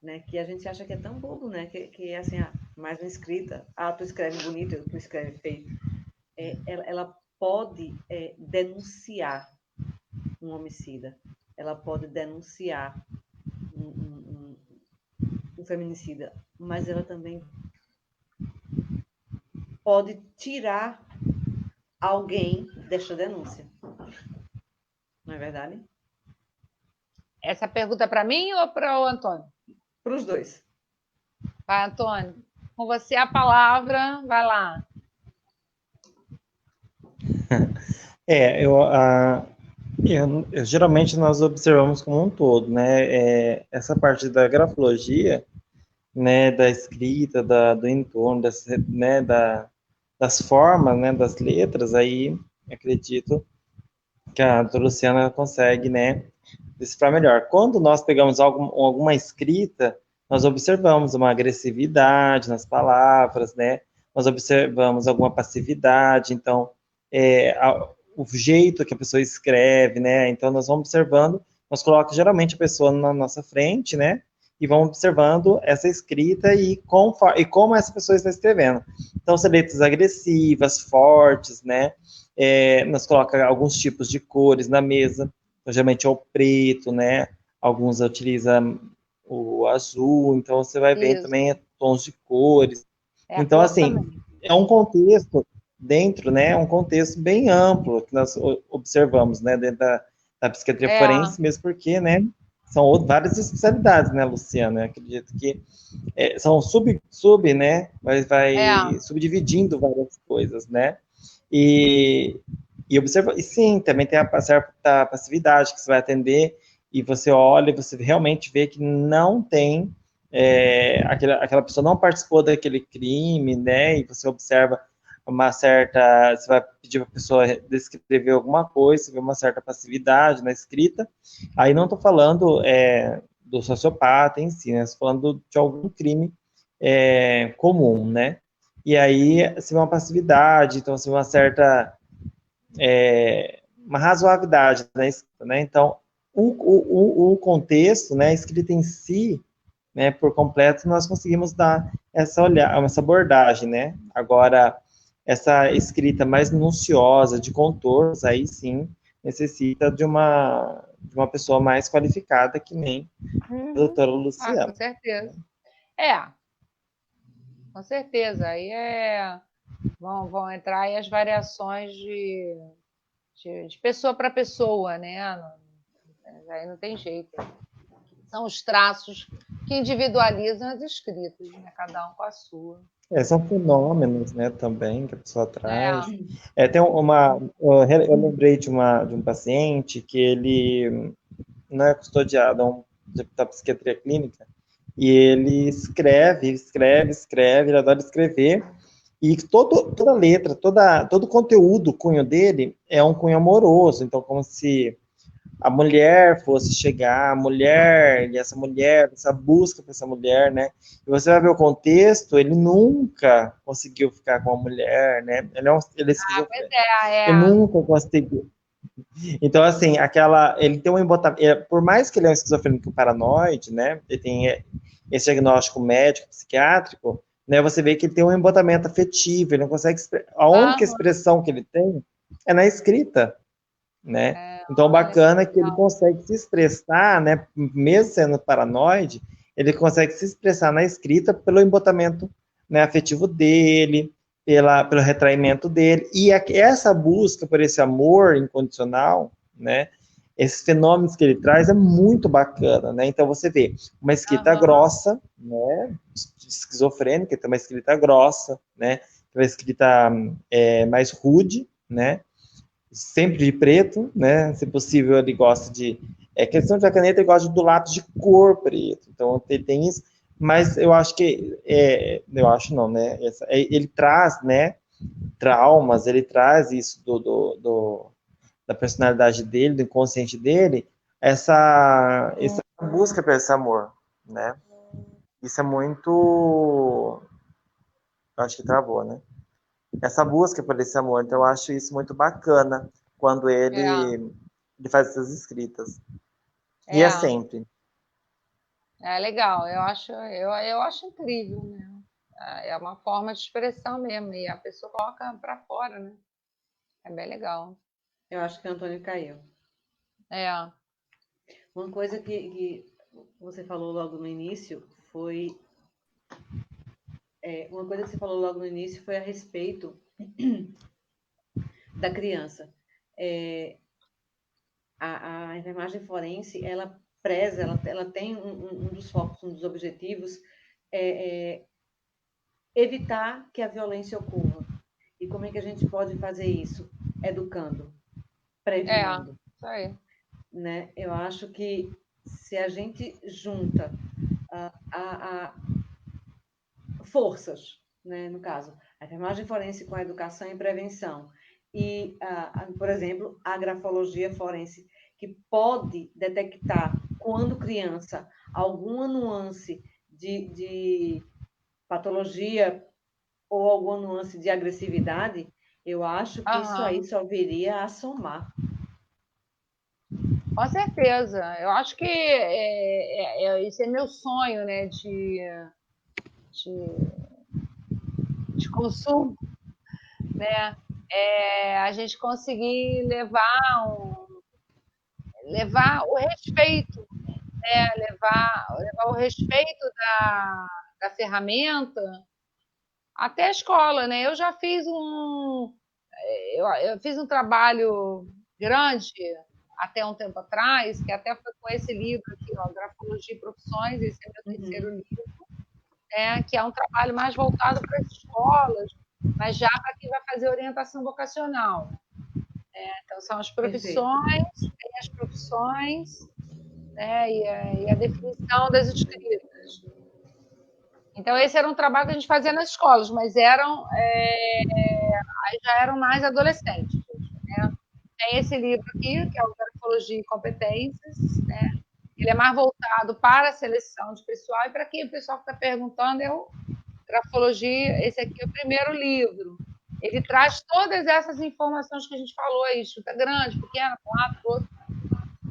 né, que a gente acha que é tão bobo, né, que é assim, mais uma escrita, tu escreve bonito, tu escreve feio, ela pode denunciar um homicida, ela pode denunciar um feminicida, mas ela também pode tirar alguém desta denúncia. Não é verdade? Essa pergunta é para mim ou para o Antônio? Para os dois. Vai, Antônio. Com você a palavra, vai lá. Geralmente nós observamos como um todo, né? Essa parte da grafologia, né, da escrita, do entorno, né, das formas, né, das letras, aí acredito que a doutora Luciana consegue, né, decifrar melhor. Quando nós pegamos alguma escrita, nós observamos uma agressividade nas palavras, né? Nós observamos alguma passividade, então, o jeito que a pessoa escreve, né? Então, nós vamos observando, nós colocamos geralmente a pessoa na nossa frente, né? E vamos observando essa escrita e como essa pessoa está escrevendo. Então, são letras agressivas, fortes, né? Nós colocamos alguns tipos de cores na mesa, então, geralmente é o preto, né? Alguns utilizam o azul, então você vai ver também tons de cores. Então, assim, também. É um contexto dentro, né? Um contexto bem amplo que nós observamos, né? Dentro da psiquiatria forense, mesmo porque, né? São várias especialidades, né, Luciana? Eu acredito que são né? Vai subdividindo várias coisas, né? E observa, e sim, também tem a certa passividade que você vai atender e você olha e você realmente vê que não tem, aquela pessoa não participou daquele crime, né, e você observa você vai pedir para a pessoa descrever alguma coisa, você vê uma certa passividade na escrita, aí não estou falando do sociopata em si, né, estou falando de algum crime comum, né, e aí você vê uma passividade, então você vê uma certa uma razoabilidade na escrita, né? Então, o contexto, né, a escrita em si, né, por completo, nós conseguimos dar essa abordagem, né? Agora, essa escrita mais minuciosa, de contornos, aí sim, necessita de uma pessoa mais qualificada, que nem a doutora Luciana. Com certeza. Com certeza. Aí vão entrar aí as variações de pessoa para pessoa, né? Aí não tem jeito. São os traços que individualizam as escritas, né? Cada um com a sua. São fenômenos, né, também, que a pessoa traz. Eu lembrei de um paciente que ele não é custodiado da psiquiatria clínica, e ele escreve, ele adora escrever, e toda letra, todo conteúdo, o cunho dele é um cunho amoroso, então como se a mulher fosse chegar, essa busca por essa mulher, né, e você vai ver o contexto, ele nunca conseguiu ficar com a mulher, né, ele nunca conseguiu, Então, assim, ele tem um embotamento, por mais que ele é um esquizofrênico paranoide, né, ele tem esse diagnóstico médico, psiquiátrico, né, você vê que ele tem um embotamento afetivo, ele não consegue, a única expressão que ele tem é na escrita, né, então bacana é que ele consegue se expressar, né, mesmo sendo paranoide, ele consegue se expressar na escrita pelo embotamento, né, afetivo dele, pelo retraimento dele, e essa busca por esse amor incondicional, né, esses fenômenos que ele traz é muito bacana, né, então você vê uma escrita grossa, né, esquizofrênica, tem uma escrita grossa, né, uma escrita mais rude, né, sempre de preto, né, se possível ele gosta de, questão de caneta, ele gosta do lápis de cor preto, então ele tem isso, mas eu acho que, eu acho não, né, ele traz, né, traumas, ele traz isso da personalidade dele, do inconsciente dele, essa busca por esse amor, né, isso é muito, eu acho que travou, né, essa busca por esse amor, então eu acho isso muito bacana, quando ele faz essas escritas, e é sempre. É legal, eu acho incrível, né? É uma forma de expressão mesmo, e a pessoa coloca para fora, né? É bem legal. Eu acho que o Antônio caiu. Uma coisa que você falou logo no início foi... uma coisa que você falou logo no início foi a respeito da criança. A enfermagem forense, ela preza, ela tem um dos focos, um dos objetivos, evitar que a violência ocorra. E como é que a gente pode fazer isso? Educando, prevenindo. Isso aí. Né? Eu acho que se a gente junta forças, né? No caso, a enfermagem forense com a educação e prevenção, e, por exemplo, a grafologia forense, que pode detectar, quando criança, alguma nuance de patologia ou alguma nuance de agressividade, eu acho que isso aí só viria a somar. Com certeza. Eu acho que esse é meu sonho, né, de consumo, né? A gente conseguir levar o respeito, né? Levar o respeito da ferramenta até a escola, né? Eu já fiz eu fiz um trabalho grande até um tempo atrás, que até foi com esse livro aqui, ó, Grafologia e Profissões, esse é meu terceiro livro, que é um trabalho mais voltado para as escolas, mas já para quem vai fazer orientação vocacional. Então, são as profissões, né, e a definição das escritas. Então, esse era um trabalho que a gente fazia nas escolas, mas aí já eram mais adolescentes. Né? Tem esse livro aqui, que é o Grafologia e Competências, né? Ele é mais voltado para a seleção de pessoal, e para quem o pessoal que está perguntando, Grafologia, esse aqui é o primeiro livro. Ele traz todas essas informações que a gente falou aí, chuta grande, pequena, com A, com outro.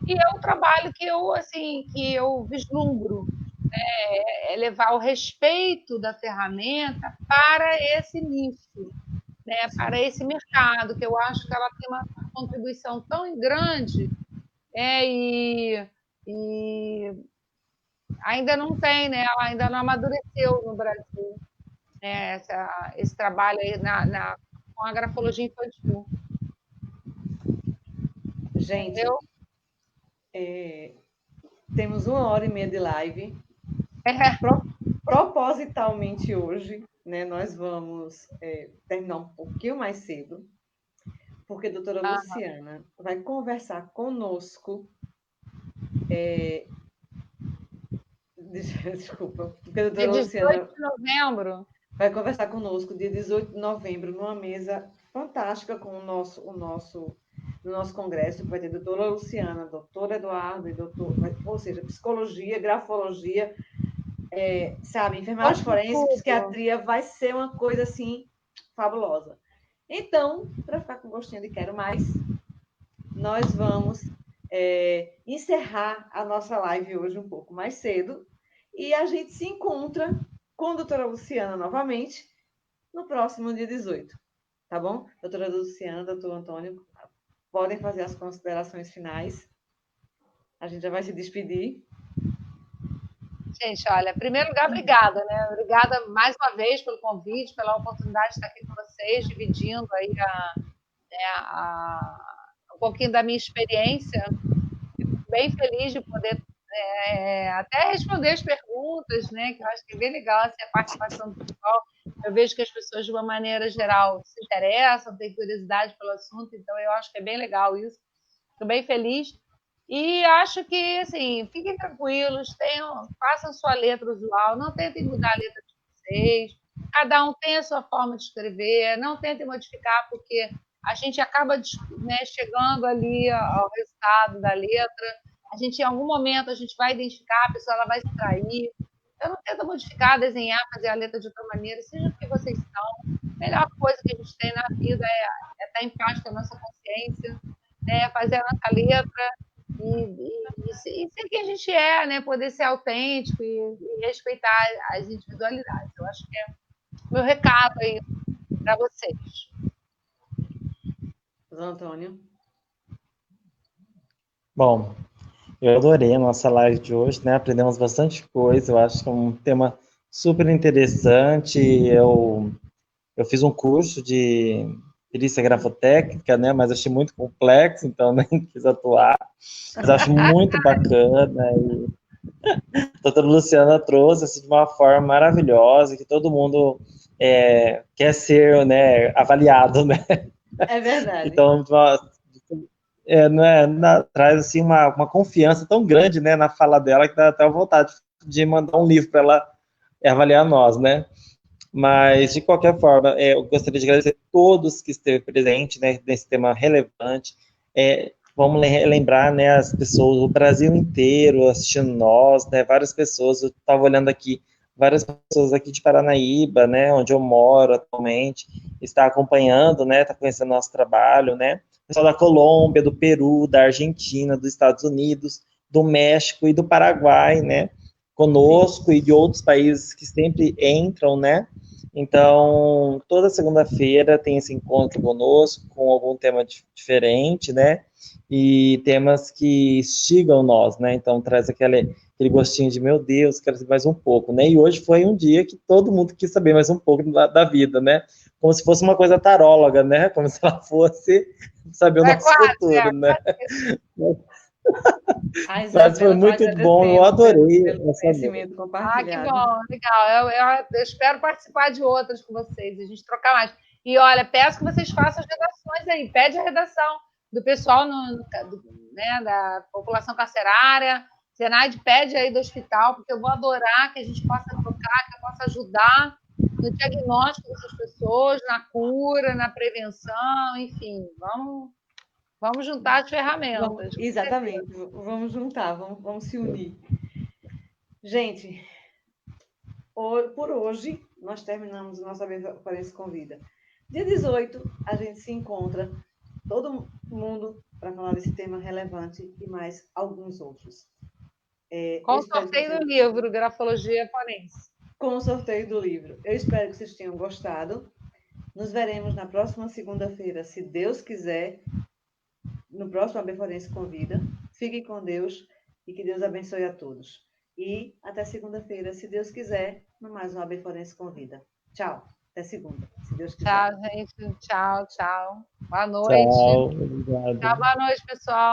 E é um trabalho que eu vislumbro, é levar o respeito da ferramenta para esse nicho, né, para esse mercado, que eu acho que ela tem uma contribuição tão grande, e ainda não tem, né, ela ainda não amadureceu no Brasil, né, esse trabalho aí com a grafologia infantil. Gente, temos 1h30 de live. Propositalmente hoje, né, nós vamos terminar um pouquinho mais cedo, porque a doutora Luciana vai conversar conosco. Desculpa, porque a doutora Luciana. Dia 18 de novembro. Vai conversar conosco dia 18 de novembro, numa mesa fantástica com no nosso congresso, que vai ter a doutora Luciana, doutor Eduardo, ou seja, psicologia, grafologia, sabe, enfermagem forense, psiquiatria, vai ser uma coisa assim fabulosa. Então, para ficar com gostinho de quero mais, nós vamos encerrar a nossa live hoje um pouco mais cedo e a gente se encontra com a doutora Luciana novamente no próximo dia 18, tá bom? Doutora Luciana, doutor Antônio, podem fazer as considerações finais. A gente já vai se despedir. Gente, olha, em primeiro lugar, obrigada, né? Obrigada mais uma vez pelo convite, pela oportunidade de estar aqui com vocês, dividindo aí um pouquinho da minha experiência. Fico bem feliz de poder até responder as perguntas, né? Que eu acho que é bem legal assim, a participação do pessoal. Eu vejo que as pessoas, de uma maneira geral, se interessam, têm curiosidade pelo assunto, então eu acho que é bem legal isso. Estou bem feliz. E acho que, assim, fiquem tranquilos, façam sua letra usual, não tentem mudar a letra de vocês, cada um tem a sua forma de escrever, não tentem modificar, porque a gente acaba, né, chegando ali ao resultado da letra, em algum momento, a gente vai identificar, a pessoa ela vai se trair, então não tenta modificar, desenhar, fazer a letra de outra maneira, seja o que vocês são, a melhor coisa que a gente tem na vida é estar em paz com a nossa consciência, né, fazer a nossa letra, e ser quem a gente é, né? Poder ser autêntico e respeitar as individualidades. Eu acho que é o meu recado aí para vocês. Antônio. Bom, eu adorei a nossa live de hoje, né? Aprendemos bastante coisa, eu acho que é um tema super interessante. Eu fiz um curso de perícia grafotécnica, né? Mas achei muito complexo, então nem quis atuar. Mas acho muito bacana. E a doutora Luciana trouxe assim, de uma forma maravilhosa, que todo mundo quer ser, né, avaliado, né? É verdade. Então, traz assim, uma confiança tão grande, né, na fala dela, que dá até vontade de mandar um livro para ela avaliar nós, né? Mas, de qualquer forma, eu gostaria de agradecer a todos que esteve presente, né, nesse tema relevante. Vamos lembrar, né, as pessoas, o Brasil inteiro assistindo nós, né, várias pessoas, eu estava olhando aqui, várias pessoas aqui de Paranaíba, né, onde eu moro atualmente, está acompanhando, né, está conhecendo nosso trabalho, né, pessoal da Colômbia, do Peru, da Argentina, dos Estados Unidos, do México e do Paraguai, né, conosco e de outros países que sempre entram, né. Então, toda segunda-feira tem esse encontro conosco, com algum tema diferente, né, e temas que instigam nós, né, então traz aquele gostinho de, meu Deus, quero saber mais um pouco, né, e hoje foi um dia que todo mundo quis saber mais um pouco da vida, né, como se fosse uma coisa taróloga, né, como se ela fosse saber o nosso futuro, né. Mas foi muito bom, eu adorei pelo conhecimento compartilhado. Que bom, legal. Eu espero participar de outras com vocês, a gente trocar mais. E olha, peço que vocês façam as redações aí, pede a redação do pessoal né, da população carcerária, Zenaide pede aí do hospital, porque eu vou adorar que a gente possa trocar, que eu possa ajudar no diagnóstico dessas pessoas, na cura, na prevenção, enfim, vamos juntar as ferramentas. Exatamente, vamos juntar, vamos se unir. Gente, por hoje, nós terminamos nossa Aparência Convida. Dia 18, a gente se encontra, todo mundo, para falar desse tema relevante e mais alguns outros. Com o sorteio do livro, Grafologia Forense. Com o sorteio do livro. Eu espero que vocês tenham gostado. Nos veremos na próxima segunda-feira, se Deus quiser, no próximo AB Forense Convida. Fiquem com Deus e que Deus abençoe a todos. E até segunda-feira, se Deus quiser, no mais um AB Forense Convida. Tchau. Até segunda, se Deus quiser. Tchau, gente. Tchau, tchau. Boa noite. Tchau, obrigado. Tchau, boa noite, pessoal.